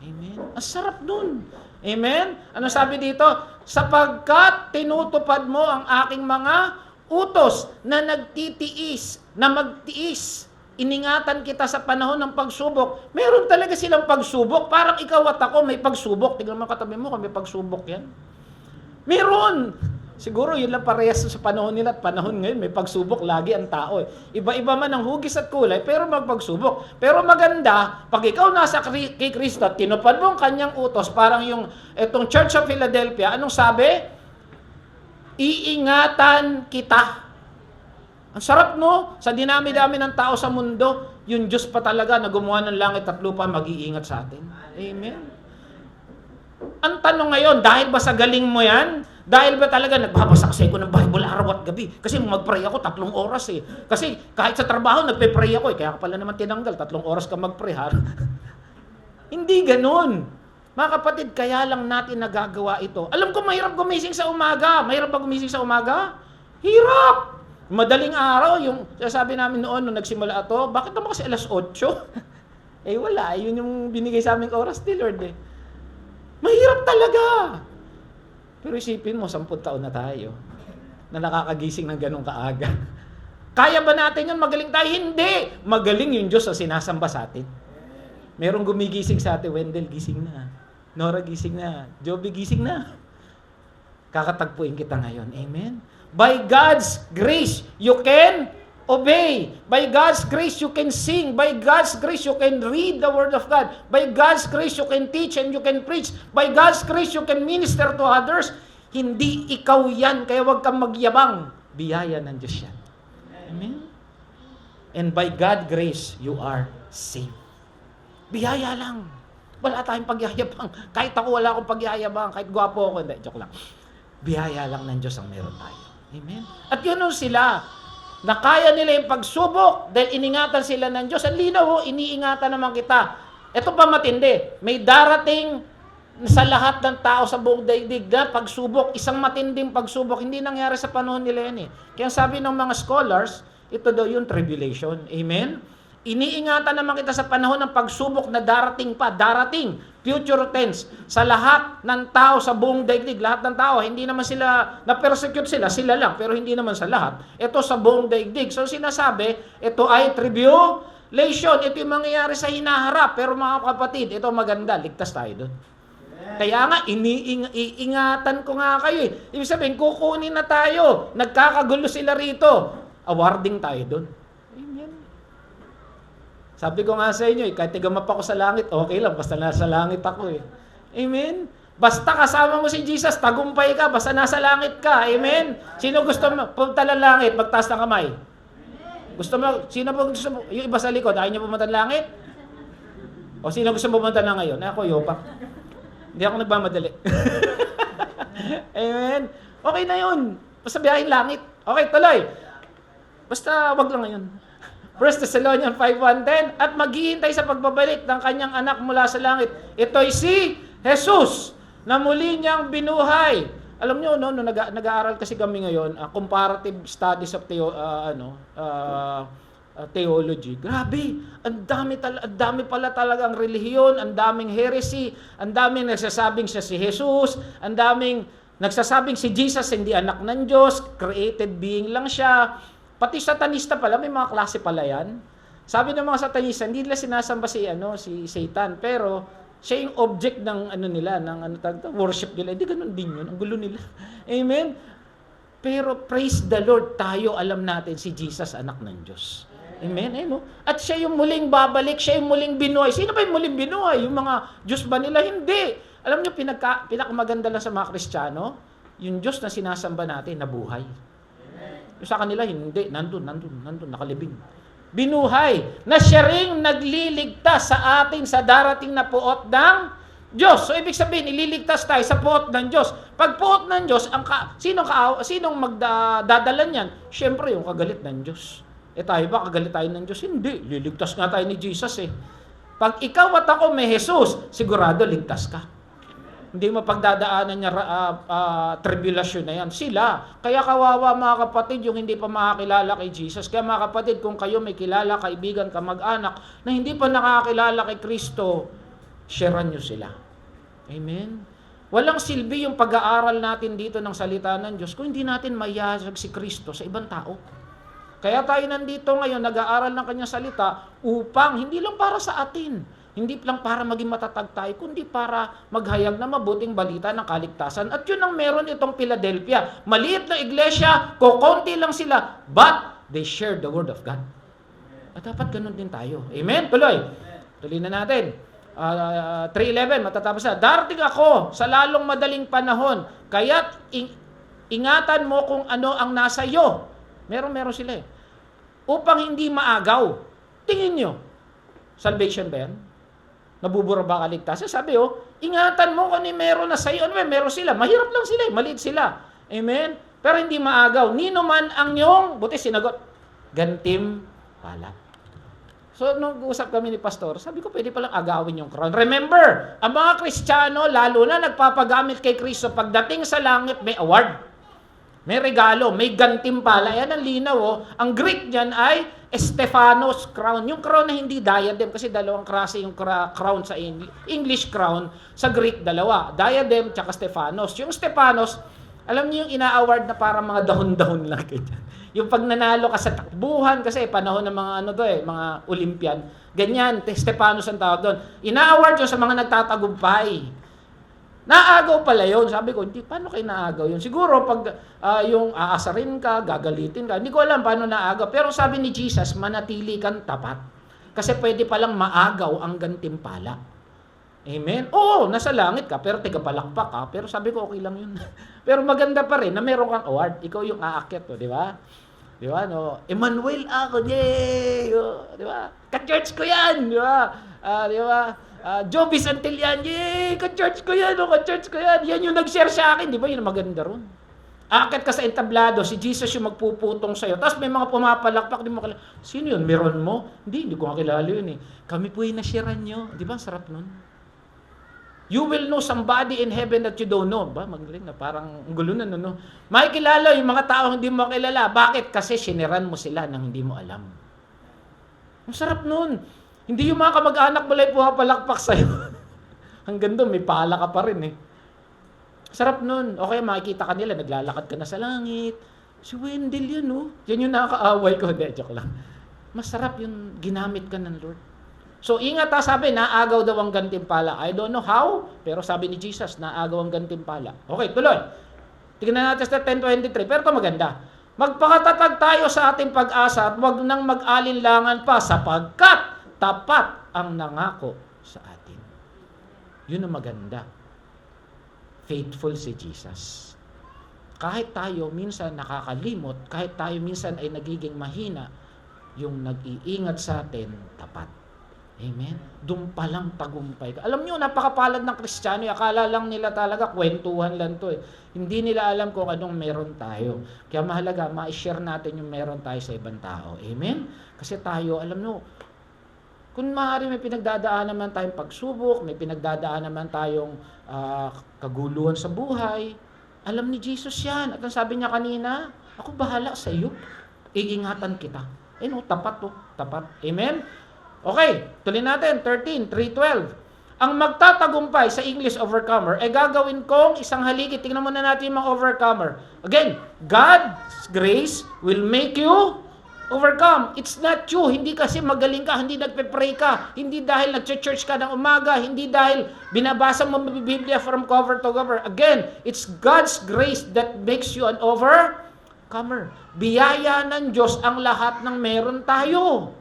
Amen? Ang sarap nun. Amen? Ano sabi dito? Sapagkat tinutupad mo ang aking mga utos na nagtitiis, na magtiis. Iningatan kita sa panahon ng pagsubok. Meron talaga silang pagsubok. Parang ikaw at ako may pagsubok. Tignan mo katabi mo kung may pagsubok yan. Meron. Siguro yun lang parehas sa panahon nila at panahon ngayon. May pagsubok lagi ang tao. Iba-iba man ang hugis at kulay, pero magpagsubok. Pero maganda, pag ikaw nasa kay Kristo at tinupad mo ang kanyang utos, parang itong Church of Philadelphia, anong sabi? Iingatan kita. Ang sarap no? Sa dinami-dami ng tao sa mundo, yung Diyos pa talaga na gumawa ng langit at lupa, mag-iingat sa atin. Amen? Ang tanong ngayon, dahil ba sa galing mo yan? Dahil ba talaga nagbabasa kasi ako ng Bible araw at gabi? Kasi mag-pray ako 3 oras eh. Kasi kahit sa trabaho nagpe-pray ako eh. Kaya ka pala naman tinanggal, 3 oras ka mag-pray ha? Hindi ganun. Mga kapatid, kaya lang natin nagagawa ito. Alam ko mahirap gumising sa umaga. Mahirap ba gumising sa umaga? Hirap! Madaling araw, yung sabi namin noon nung nagsimula ito, bakit naman kasi alas 8? Eh wala, yun yung binigay sa aming oras ni Lord eh. Mahirap talaga! Pero isipin mo, 10 taon na tayo na nakakagising ng ganong kaaga. Kaya ba natin yun? Magaling tayo? Hindi! Magaling yung Diyos sa sinasamba sa atin. Merong gumigising sa atin, Wendell, gising na. Nora, gising na. Joby, gising na. Kakatagpuin kita ngayon. Amen? By God's grace, you can obey. By God's grace, you can sing. By God's grace, you can read the Word of God. By God's grace, you can teach and you can preach. By God's grace, you can minister to others. Hindi ikaw yan, kaya huwag kang magyabang. Biyaya ng Diyos yan. Amen? And by God's grace, you are saved. Biyaya lang. Wala tayong pagyayabang. Kahit ako wala akong pagyayabang, kahit gwapo ako, hindi, joke lang. Biyaya lang ng Diyos ang meron tayo. Amen? At yun sila, na kaya nila yung pagsubok dahil iningatan sila ng Diyos. Ang linaw, iniingatan naman kita. Ito pa matindi. May darating sa lahat ng tao sa buong daigdig na pagsubok, isang matinding pagsubok. Hindi nangyari sa panahon nila yan eh. Kaya sabi ng mga scholars, ito daw yung tribulation. Amen? Iniingatan naman kita sa panahon ng pagsubok na darating pa. Darating. Future tense. Sa lahat ng tao sa buong daigdig. Lahat ng tao. Hindi naman sila, na-persecute sila lang. Pero hindi naman sa lahat. Ito sa buong daigdig. So sinasabi, ito ay tribulation. Ito yung mangyayari sa hinaharap. Pero mga kapatid, ito maganda. Ligtas tayo doon. Kaya nga, iingatan ko nga kayo eh. Ibig sabihin, kukunin na tayo. Nagkakagulo sila rito. Awarding tayo doon. Sabi ko nga sa inyo, kahit tigamap ako sa langit, okay lang, basta nasa langit ako eh. Amen? Basta kasama mo si Jesus, tagumpay ka, basta nasa langit ka. Amen? Sino gusto mo punta ng langit? Magtaas ng kamay. Gusto mo, sino po gusto mo? Yung iba sa likod, ayaw niyo pumunta ng langit? O sino gusto mo pumunta na ngayon? Ako, yopak. Hindi ako nagmamadali. Amen? Okay na yun. Basta biyahin langit. Okay, tuloy. Basta wag lang ngayon. 1 Thessalonians 5:1-10, at maghihintay sa pagbabalik ng kanyang anak mula sa langit. Ito'y si Jesus na muli niyang binuhay. Alam niyo, no, nag-aaral kasi kami ngayon, comparative studies of theology. Grabe, ang dami pala talagang relihiyon, ang daming heresy, ang daming nagsasabing siya si Jesus, ang daming Nagsasabing si Jesus hindi anak ng Diyos, created being lang siya. Pati satanista pala, may mga klase pala yan. Sabi ng mga satanista, hindi nila sinasamba si Satan, pero siya yung object ng nila, ng worship nila. Hindi ganun din yun, ang gulo nila. Amen? Pero praise the Lord, tayo alam natin si Jesus anak ng Diyos. Amen? At siya yung muling babalik, siya yung muling binuhay. Sino ba yung muling binuhay? Yung mga Diyos ba nila? Hindi. Alam nyo, pinakamaganda lang sa mga Kristiyano, yung Diyos na sinasamba natin, nabuhay. Yung sa kanila, hindi. Nandun, nakalibing. Binuhay, na siya ring nagliligtas sa atin sa darating na puot ng Diyos. So, ibig sabihin, ililigtas tayo sa puot ng Diyos. Pag puot ng Diyos, sinong magdadala niyan? Siyempre, yung kagalit ng Diyos. Tayo ba, kagalit tayo ng Diyos? Hindi. Liligtas nga tayo ni Jesus Pag ikaw at ako may Jesus, sigurado ligtas ka. Hindi mo pagdadaanan niya tribulation na yan. Sila. Kaya kawawa mga kapatid yung hindi pa makakilala kay Jesus. Kaya mga kapatid, kung kayo may kilala, kaibigan, kamag-anak na hindi pa nakakilala kay Kristo, sharean nyo sila. Amen? Walang silbi yung pag-aaral natin dito ng salita ng Diyos kung hindi natin mayasag si Kristo sa ibang tao. Kaya tayo nandito ngayon, nag-aaral ng kanyang salita upang hindi lang para sa atin, hindi lang para maging matatag tayo, kundi para maghayag na mabuting balita ng kaligtasan. At yun ang meron itong Philadelphia. Maliit na iglesia, kukunti lang sila, but they share the word of God. At dapat ganun din tayo. Amen? Tuloy na natin. 3:11, matatapos na. Darating ako sa lalong madaling panahon, kaya't ingatan mo kung ano ang nasa iyo. Meron sila upang hindi maagaw. Tingin nyo, salvation ba yan? Nabubura ba kaligtasan? Sabi ingatan mo kung ano meron na sa iyo. Meron sila. Mahirap lang sila, maliit sila. Amen? Pero hindi maagaw. Nino man ang iyong, buti sinagot, gantimpala. So, nung usap kami ni Pastor, sabi ko, pwede palang agawin yung crown. Remember, ang mga Kristiyano, lalo na nagpapagamit kay Kristo, pagdating sa langit, may award. May regalo, may gantimpala. Yan ang linaw. Ang Greek niyan ay Stephanos crown. Yung crown na hindi diadem, kasi dalawang klase yung crown sa English crown. Sa Greek, dalawa. Diadem, tsaka Stephanos. Yung Stephanos, alam niyo yung ina-award na parang mga dahon-dahon lang. Yung pag nanalo ka sa takbuhan, kasi panahon ng mga mga Olympian, ganyan, Stephanos ang tawag doon. Ina-award yun sa mga nagtatagumpay. Naagaw pala yun. Sabi ko, hindi, paano kayo naagaw yun? Siguro, pag yung aasarin ka, gagalitin ka, hindi ko alam paano naagaw. Pero sabi ni Jesus, manatili kang tapat. Kasi pwede palang maagaw ang gantimpala. Amen? Oo, nasa langit ka, pero tigapalakpak ka. Pero sabi ko, okay lang yun. Pero maganda pa rin na meron kang award. Ikaw yung aakyat, di ba? Di ba? No? Emmanuel ako, yay! Di ba? Ka-church ko yan! Di ba? Di ba? Jovis Antillan, yay! Ka-church ko yan! Ka-church ko yan! Yan yung nag-share sa akin. Di ba? Yun ang maganda ron. Aakyat ka sa entablado, si Jesus yung magpuputong sa'yo. Tapos may mga pumapalakpak, di mo kilala. Sino yun? Meron mo? Hindi ko kakilala yun Kami po yung nasharean nyo. Di ba? Sarap nun. You will know somebody in heaven that you don't know. Ba, magaling na. Parang gulo na, no? Makikilala yung mga tao hindi mo kilala. Bakit? Kasi sineran mo sila nang hindi mo alam. Ang sarap nun. Hindi yung mga kamag-anak mo lang pumapalakpak sa'yo. Hanggang doon, may pala ka pa rin Sarap nun. Okay, makikita ka nila, naglalakad ka na sa langit. Si Wendell yan, Yan yung nakakaaway ko. Hindi, joke lang. Masarap yung ginamit ka ng Lord. So, ingat sabi, naagaw daw ang gantimpala. I don't know how, pero sabi ni Jesus, naagaw ang gantimpala. Okay, tuloy. Tingnan natin sa 10:23, pero ito maganda. Magpakatatag tayo sa ating pag-asa at huwag nang mag-alinlangan pa sapagkat tapat ang nangako sa atin. Yun ang maganda. Faithful si Jesus. Kahit tayo minsan nakakalimot, kahit tayo minsan ay nagiging mahina, yung nag-iingat sa atin, tapat. Amen? Doon palang tagumpay ka. Alam nyo, napakapalad ng Kristiyano. Akala lang nila talaga, kwentuhan lang to Hindi nila alam kung anong meron tayo. Kaya mahalaga, ma-share natin yung meron tayo sa ibang tao. Amen? Kasi tayo, alam nyo, kung maaari may pinagdadaan naman tayong pagsubok, may pinagdadaan naman tayong kaguluhan sa buhay, alam ni Jesus yan. At ang sabi niya kanina, ako bahala sa iyo. Iingatan kita. Tapat Tapat. Amen? Okay, tuloy natin, 13:3-12. ang magtatagumpay sa English overcomer, gagawin kong isang haligi. Tingnan muna natin yung mga overcomer. Again, God's grace will make you overcome. It's not you. Hindi kasi magaling ka, hindi nagpe-pray ka, hindi dahil nag-church ka ng umaga, hindi dahil binabasa mo Biblia from cover to cover. Again, it's God's grace that makes you an overcomer. Biyaya ng Diyos ang lahat ng meron tayo.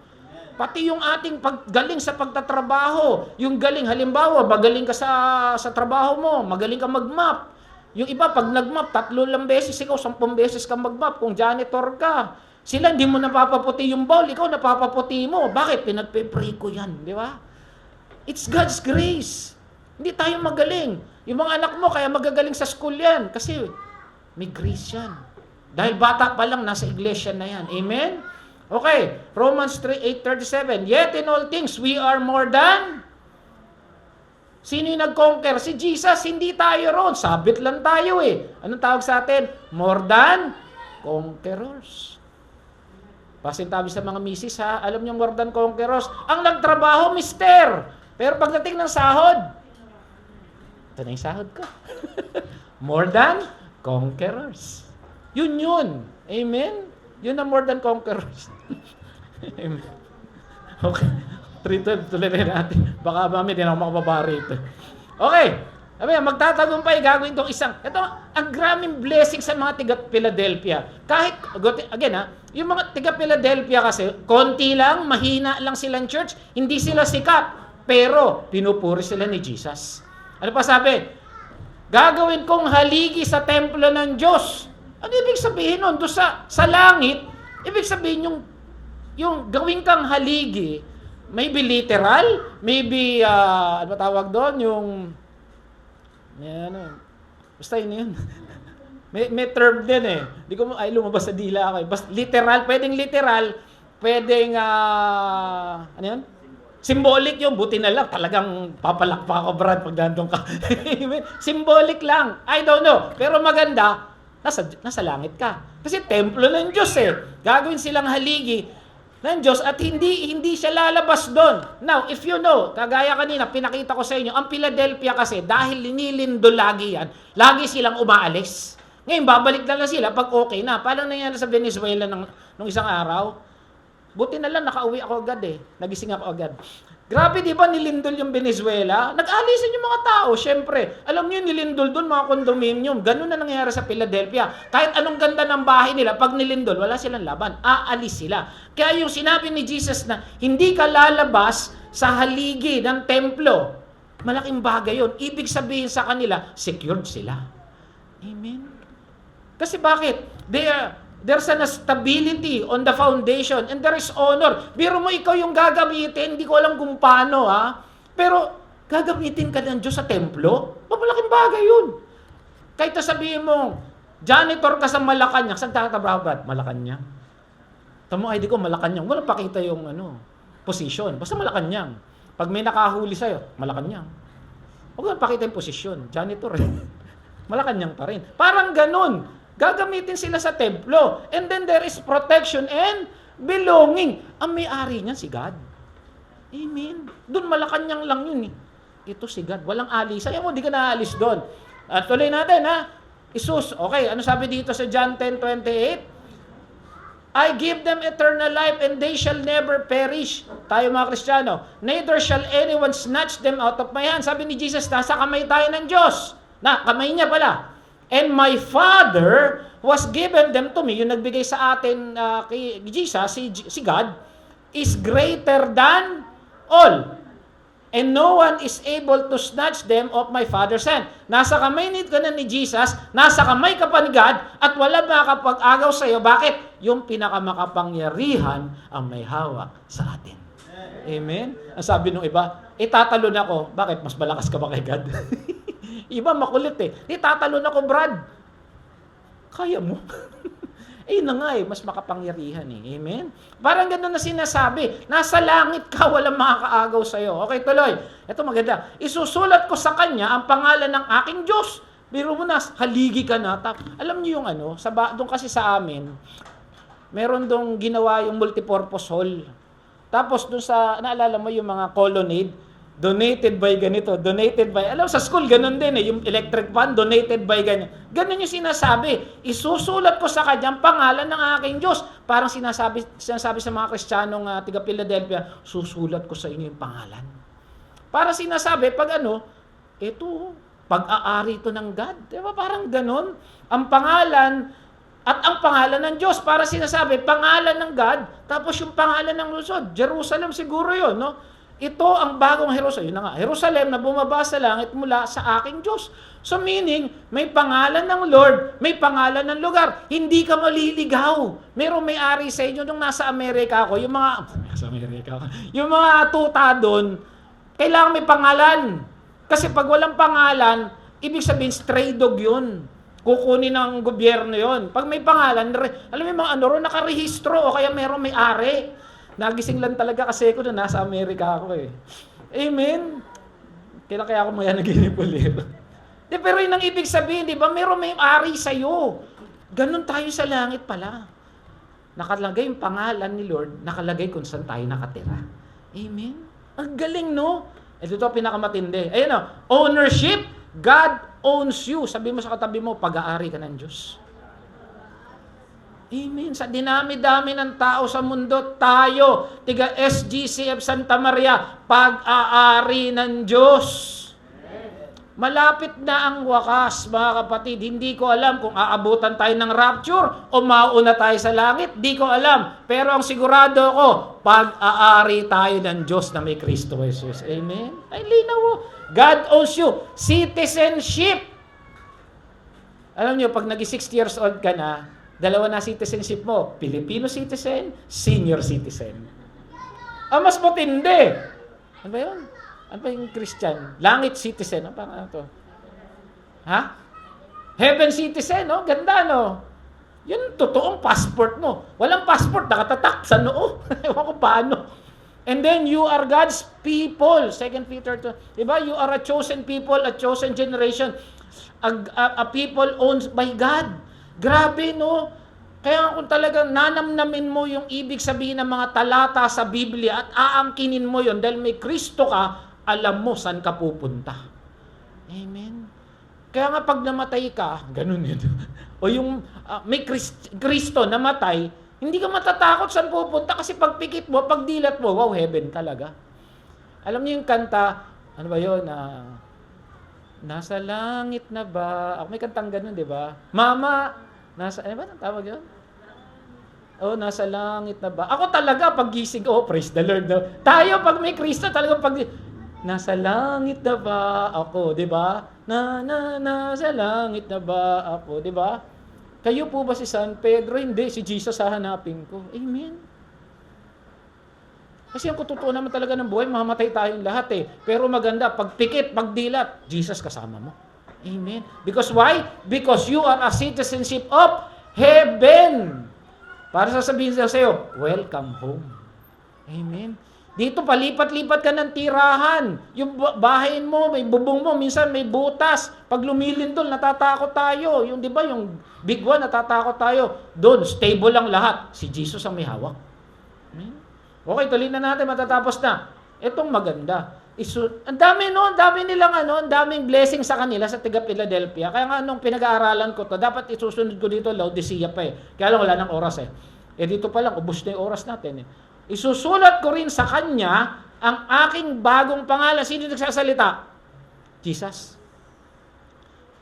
Pati yung ating galing sa pagtatrabaho, yung galing, halimbawa, magaling ka sa trabaho mo, magaling ka mag-map. Yung iba, pag nag-map, 3 lang beses, ikaw 10 beses ka mag-map kung janitor ka. Sila hindi mo napapaputi yung bowl, ikaw napapaputi mo. Bakit? Pinagpe-pray ko yan, di ba? It's God's grace. Hindi tayo magaling. Yung mga anak mo, kaya magagaling sa school yan. Kasi may grace yan. Dahil bata pa lang, nasa iglesia na yan. Amen? Okay, Romans 8:37. Yet in all things, we are more than... Sino yung nag-conquer? Si Jesus, hindi tayo ron. Sabit lang tayo eh. Anong tawag sa atin? More than conquerors. Pasintabi sa mga misis ha, alam niyo more than conquerors. Ang nagtrabaho, mister. Pero pagdating ng sahod, ito na yung sahod ko. More than conquerors. Yun. Amen? Yun ang more than conquerors. Amen. Okay. 3:12, tuloy na natin. Baka mami, din ako makababari ito. Okay. Sabi, magtatagumpay, gagawin itong isang. Ito, ang graming blessing sa mga tiga Philadelphia. Kahit, again yung mga tiga Philadelphia kasi, konti lang, mahina lang silang church, hindi sila sikat, pero pinupuri sila ni Jesus. Ano pa sabi? Gagawin kong haligi sa templo ng Diyos. Ano ibig sabihin nun? Doon sa langit, ibig sabihin yung gawin kang haligi, maybe literal, maybe, ano tawag doon, basta yun. may term din eh. Di ko lumabas sa dila ako eh. Basta literal, pwedeng, ano yun? Symbolic yung, buti na lang, talagang papalakpa ako, Brad, pag nandun ka. Symbolic lang. I don't know. Pero maganda, nasa langit ka. Kasi templo ng Diyos eh. Gagawin silang haligi ng Diyos at hindi siya lalabas doon. Now, if you know, kagaya kanina, pinakita ko sa inyo, ang Philadelphia kasi, dahil linilindo lagi yan, lagi silang umaalis. Ngayon, babalik na lang sila pag okay na. Paano nangyari sa Venezuela nung isang araw? Buti na lang, nakauwi ako agad eh. Nagising ako agad. Grabe, di ba, nilindol yung Venezuela? Nag-alisan yung mga tao, syempre. Alam niyo, nilindol doon mga condominium. Ganun na nangyayari sa Philadelphia. Kahit anong ganda ng bahay nila, pag nilindol, wala silang laban. Aalis sila. Kaya yung sinabi ni Jesus na, hindi ka lalabas sa haligi ng templo. Malaking bagay yun. Ibig sabihin sa kanila, secured sila. Amen? Kasi bakit? There's a stability on the foundation and there is honor. Biro mo ikaw yung gagamitin, hindi ko alam kung paano pero gagamitin ka ng Diyos sa templo, mapalaking bagay yun. Kahit sabihin mo, janitor ka sa Malacanang, saan tatrabaho ba? Malacanang. Tamo ID ko, Malacanang. Walang pakita yung position. Basta Malacanang. Pag may nakahuli sa'yo, Malacanang. Huwag pakita yung posisyon. Janitor Malacanang pa rin. Parang ganun. Gagamitin sila sa templo. And then there is protection and belonging. Ang may-ari niyan si God. Amen. Doon Malacanang lang yun eh. Ito si God. Walang alis. Ayaw mo, di ka naalis doon. At tuloy natin Isus. Okay, ano sabi dito sa John 10:28? I give them eternal life and they shall never perish. Tayo mga Kristiyano. Neither shall anyone snatch them out of my hand. Sabi ni Jesus, nasa kamay tayo ng Diyos. Kamay niya pala. And my Father was given them to me. Yung nagbigay sa atin kay Jesus, si God, is greater than all. And no one is able to snatch them of my Father's hand. Nasa kamay ka na ni Jesus, nasa kamay ka pa ni God, at wala makakapag-agaw sa iyo. Bakit? Yung pinakamakapangyarihan ang may hawak sa atin. Amen? Ang sabi nung iba, tatalon ako. Bakit? Mas malakas ka ba kay God? Iba makulit tatalon ako, Brad. Kaya mo? Na nga mas makapangyarihan Amen? Parang gano'n na sinasabi. Nasa langit ka, walang makakaagaw sa'yo. Okay, tuloy. Ito maganda. Isusulat ko sa kanya ang pangalan ng aking Diyos. Biro mo na, haligi ka na. Alam niyo yung doon kasi sa amin, meron doon ginawa yung multipurpose hall. Tapos doon naalala mo yung mga colonnade, Donated by ganito, donated by, alam, sa school ganun din yung electric fan, donated by ganyan. Ganun yung sinasabi. Isusulat ko sa kanya ang pangalan ng aking Diyos. Parang sinasabi sa mga Kristiyanong tiga Philadelphia, susulat ko sa inyo yung pangalan. Para sinasabi, pag ito, pag-aari ito ng God. Diba? Parang ganun. Ang pangalan at ang pangalan ng Diyos. Para sinasabi, pangalan ng God, tapos yung pangalan ng Luzon. Jerusalem siguro yun, no? Ito ang bagong Jerusalem. Yun na nga, Jerusalem na bumaba sa langit mula sa aking Diyos. So meaning, may pangalan ng Lord, may pangalan ng lugar. Hindi ka maliligaw. Merong may-ari sa inyo nung nasa Amerika ako, yung mga tuta doon, kailangan may pangalan. Kasi pag walang pangalan, ibig sabihin stray dog yun. Kukunin ng gobyerno yun. Pag may pangalan, alam mo yung mga nakarehistro o kaya merong may-ari. Nagising lang talaga kasi ako na nasa Amerika ako eh. Amen? Kaya ako maya naginip ulit. Pero yun ang ibig sabihin, di ba? Meron may ari sa'yo. Ganun tayo sa langit pala. Nakalagay yung pangalan ni Lord, nakalagay kung saan tayo nakatira. Amen? Ang galing, no? Ito pinakamatindi. Ayun o, ownership, God owns you. Sabi mo sa katabi mo, pag-aari ka ng Diyos. Amen. Sa dinami-dami ng tao sa mundo, tayo, tiga SGCF Santa Maria, pag-aari ng Diyos. Malapit na ang wakas, mga kapatid. Hindi ko alam kung aabutan tayo ng rapture o mauna tayo sa langit. Di ko alam. Pero ang sigurado ko, pag-aari tayo ng Diyos na may Kristo Jesus. Amen? Ay, linaw. God owns you. Citizenship. Alam niyo, pag nag-60 years old ka na, dalawa na citizenship mo, Filipino citizen, senior citizen. Mas matindi. Ano ba yun? Ano ba yung Christian? Langit citizen. Ano to? Ha? Heaven citizen, no? Ganda, no? Yun, totoong passport mo. Walang passport, nakatatak sa noo. Ewan ko paano. And then, you are God's people. 2 Peter 2. Diba? You are a chosen people, a chosen generation. A people owned by God. Grabe, no? Kaya kung talagang nanamnamin mo yung ibig sabihin ng mga talata sa Biblia at aangkinin mo yon dahil may Kristo ka, alam mo saan ka pupunta. Amen? Kaya nga pag namatay ka, ganun yun. O yung may Kristo namatay, hindi ka matatakot saan pupunta kasi pag pikit mo, pag dilat mo, wow, heaven talaga. Alam niyo yung kanta, ano ba yun? Nasa langit na ba? May kantang ganun, di ba? Mama, ano ba ang tawag yun? Nasa langit na ba? Ako talaga, pag gising, praise the Lord. No? Tayo, pag may Kristo, talaga nasa langit na ba ako? Di ba? Nasa langit na ba ako? Di ba? Kayo po ba si San Pedro? Hindi, si Jesus hahanapin ko. Amen. Kasi ang kutotoo naman talaga ng buhay, mamatay tayong lahat eh. Pero maganda, pag pikit, pag dilat, Jesus kasama mo. Amen. Because why? Because you are a citizenship of heaven. Para sasabihin sa iyo, welcome home. Amen. Dito palipat-lipat ka ng tirahan. Yung bahayin mo, may bubong mo, minsan may butas. Pag lumilindol, natatakot tayo. Yung 'di ba, yung big one, natatakot tayo. Doon, stable lang lahat. Si Jesus ang may hawak. Amen. Okay, tuloy na natin, matatapos na. Itong maganda. Ang dami nilang ang daming blessing sa kanila sa tiga Philadelphia. Kaya nga nung pinag-aaralan ko to, dapat isusunod ko dito Laodicea pa eh. Kaya lang wala ng oras eh. Dito pa lang, ubos na yung oras natin eh. Isusulat ko rin sa kanya ang aking bagong pangalan. Sino nagsasalita? Jesus.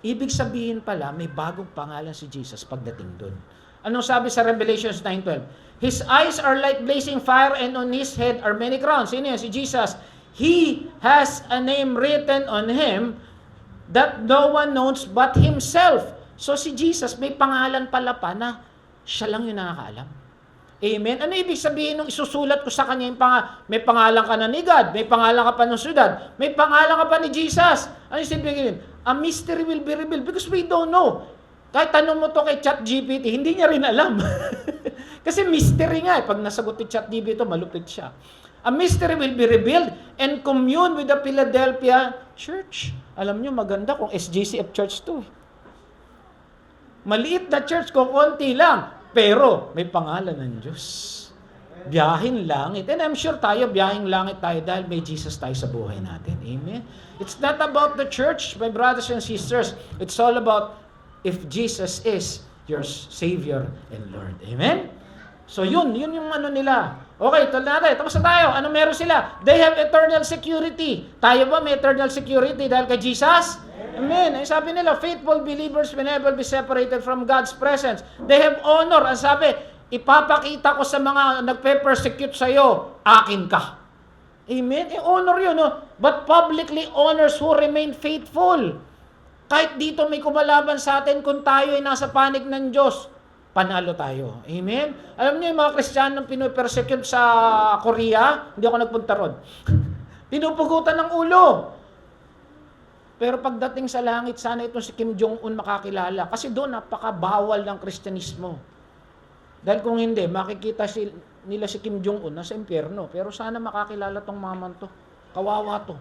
Ibig sabihin pala, may bagong pangalan si Jesus pagdating doon. Anong sabi sa Revelations 9:12? His eyes are like blazing fire and on his head are many crowns. Sino yun? Si Jesus. He has a name written on him that no one knows but himself. So si Jesus, may pangalan pala pa na siya lang yung nakakaalam. Amen? Ano ibig sabihin nung isusulat ko sa kanya yung may pangalan ka na ni God, may pangalan ka pa ng syudad, may pangalan ka pa ni Jesus. Ano yung sabihin? A mystery will be revealed because we don't know. Kahit tanong mo to kay ChatGPT, hindi niya rin alam. Kasi mystery nga eh. Pag nasagot ni ChatGPT ito, malupit siya. A mystery will be revealed and commune with the Philadelphia church. Alam nyo, maganda kung SJCF church to. Maliit na church kung konti lang, pero may pangalan ng Diyos. biyahing langit. And I'm sure tayo, biyahing langit tayo dahil may Jesus tayo sa buhay natin. Amen? It's not about the church, my brothers and sisters. It's all about if Jesus is your Savior and Lord. Amen? So yun yung ano nila. Okay, tuloy natin. Tapos na tayo. Ano meron sila? They have eternal security. Tayo ba may eternal security dahil kay Jesus? Amen. Sabi nila, faithful believers will never be separated from God's presence. They have honor. Ang sabi, ipapakita ko sa mga nagpe-persecute sa'yo, akin ka. Amen? Honor yun, no? But publicly honors who remain faithful. Kahit dito may kumalaban sa atin, kung tayo ay nasa panig ng Diyos, panalo tayo. Amen? Alam niyo yung mga Kristiyanong pinu-persecute sa Korea, hindi ako nagpunta ron. Pinupugutan ng ulo. Pero pagdating sa langit, sana itong si Kim Jong-un makakilala. Kasi doon, napakabawal ng Kristyanismo. Dahil kung hindi, makikita nila si Kim Jong-un nasa impyerno. Pero sana makakilala tong maman to. Kawawa to.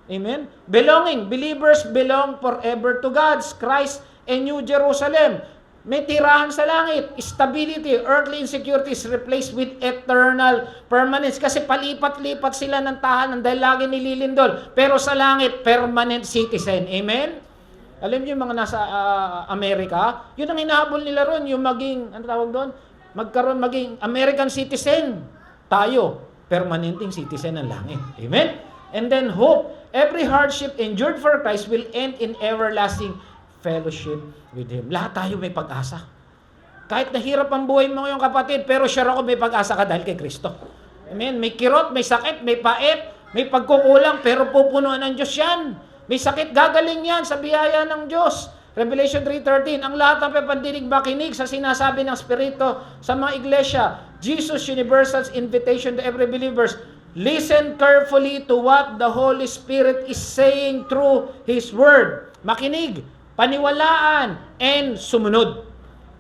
Amen? Belonging. Believers belong forever to God's Christ and New Jerusalem. May tirahan sa langit. Stability, earthly insecurities replaced with eternal permanence. Kasi palipat-lipat sila ng tahanan dahil lagi nililindol. Pero sa langit, permanent citizen. Amen? Alam niyo yung mga nasa Amerika, yun ang hinahabol nila ron, yung maging, ano tawag doon? Maging American citizen. Tayo, permanenting citizen ng langit. Amen? And then hope. Every hardship endured for Christ will end in everlasting fellowship with Him. Lahat tayo may pag-asa. Kahit nahirap ang buhay mo ngayong kapatid, pero sure ako may pag-asa ka dahil kay Kristo. Amen? May kirot, may sakit, may pait, may pagkukulang, pero pupunuan ng Diyos yan. May sakit, gagaling yan sa biyaya ng Diyos. Revelation 3:13, ang lahat ng papandinig makinig sa sinasabi ng Espiritu sa mga iglesia. Jesus' universal invitation to every believers. Listen carefully to what the Holy Spirit is saying through His Word. Makinig, paniwalaan, and sumunod.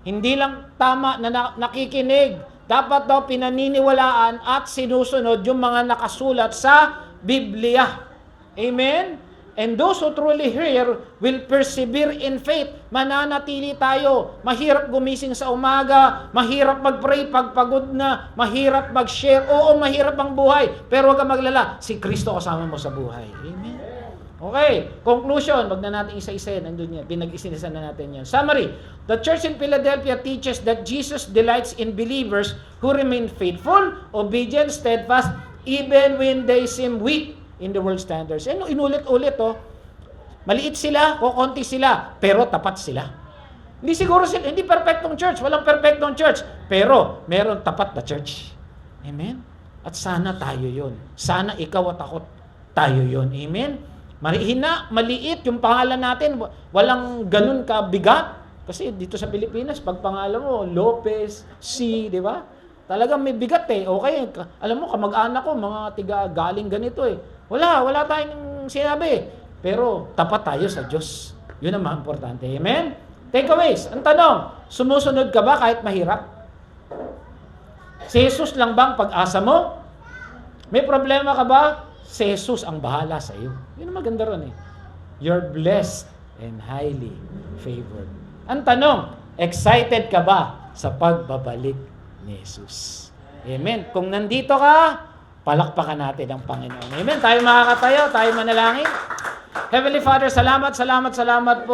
Hindi lang tama na nakikinig. Dapat daw pinaniniwalaan at sinusunod yung mga nakasulat sa Biblia. Amen? And those who truly hear will persevere in faith. Mananatili tayo. Mahirap gumising sa umaga, mahirap mag-pray pag pagod na, mahirap mag-share. Oo, mahirap ang buhay. Pero huwag kang maglala, si Kristo kasama mo sa buhay. Amen? Okay, conclusion, wag na natin isa-isa, nandun yan, pinag-isinisa na natin yan. Summary, the church in Philadelphia teaches that Jesus delights in believers who remain faithful, obedient, steadfast, even when they seem weak in the world standards. And inulit-ulit, maliit sila, kukunti sila, pero tapat sila. Hindi siguro sila, hindi perfectong church, walang perfectong church, pero meron tapat na church. Amen? At sana tayo yun. Sana ikaw at ako tayo yun. Amen? Mahina, maliit yung pangalan natin, walang ganun kabigat. Kasi dito sa Pilipinas, pag pangalan mo, Lopez, C, di ba? Talagang may bigat eh. Okay, alam mo, kamag-anak ko, mga tiga galing ganito eh. Wala tayong sinabi. Pero tapat tayo sa Diyos. Yun ang mga importante. Amen? Takeaways. Ang tanong, sumusunod ka ba kahit mahirap? Si Jesus lang bang pag-asa mo? May problema ka ba? Si Jesus ang bahala sa iyo. Yun ang maganda ron eh. You're blessed and highly favored. Ang tanong, excited ka ba sa pagbabalik ni Jesus? Amen. Kung nandito ka, palakpakan natin ang Panginoon. Amen. Tayo makakatayo, tayo manalangin. Heavenly Father, salamat po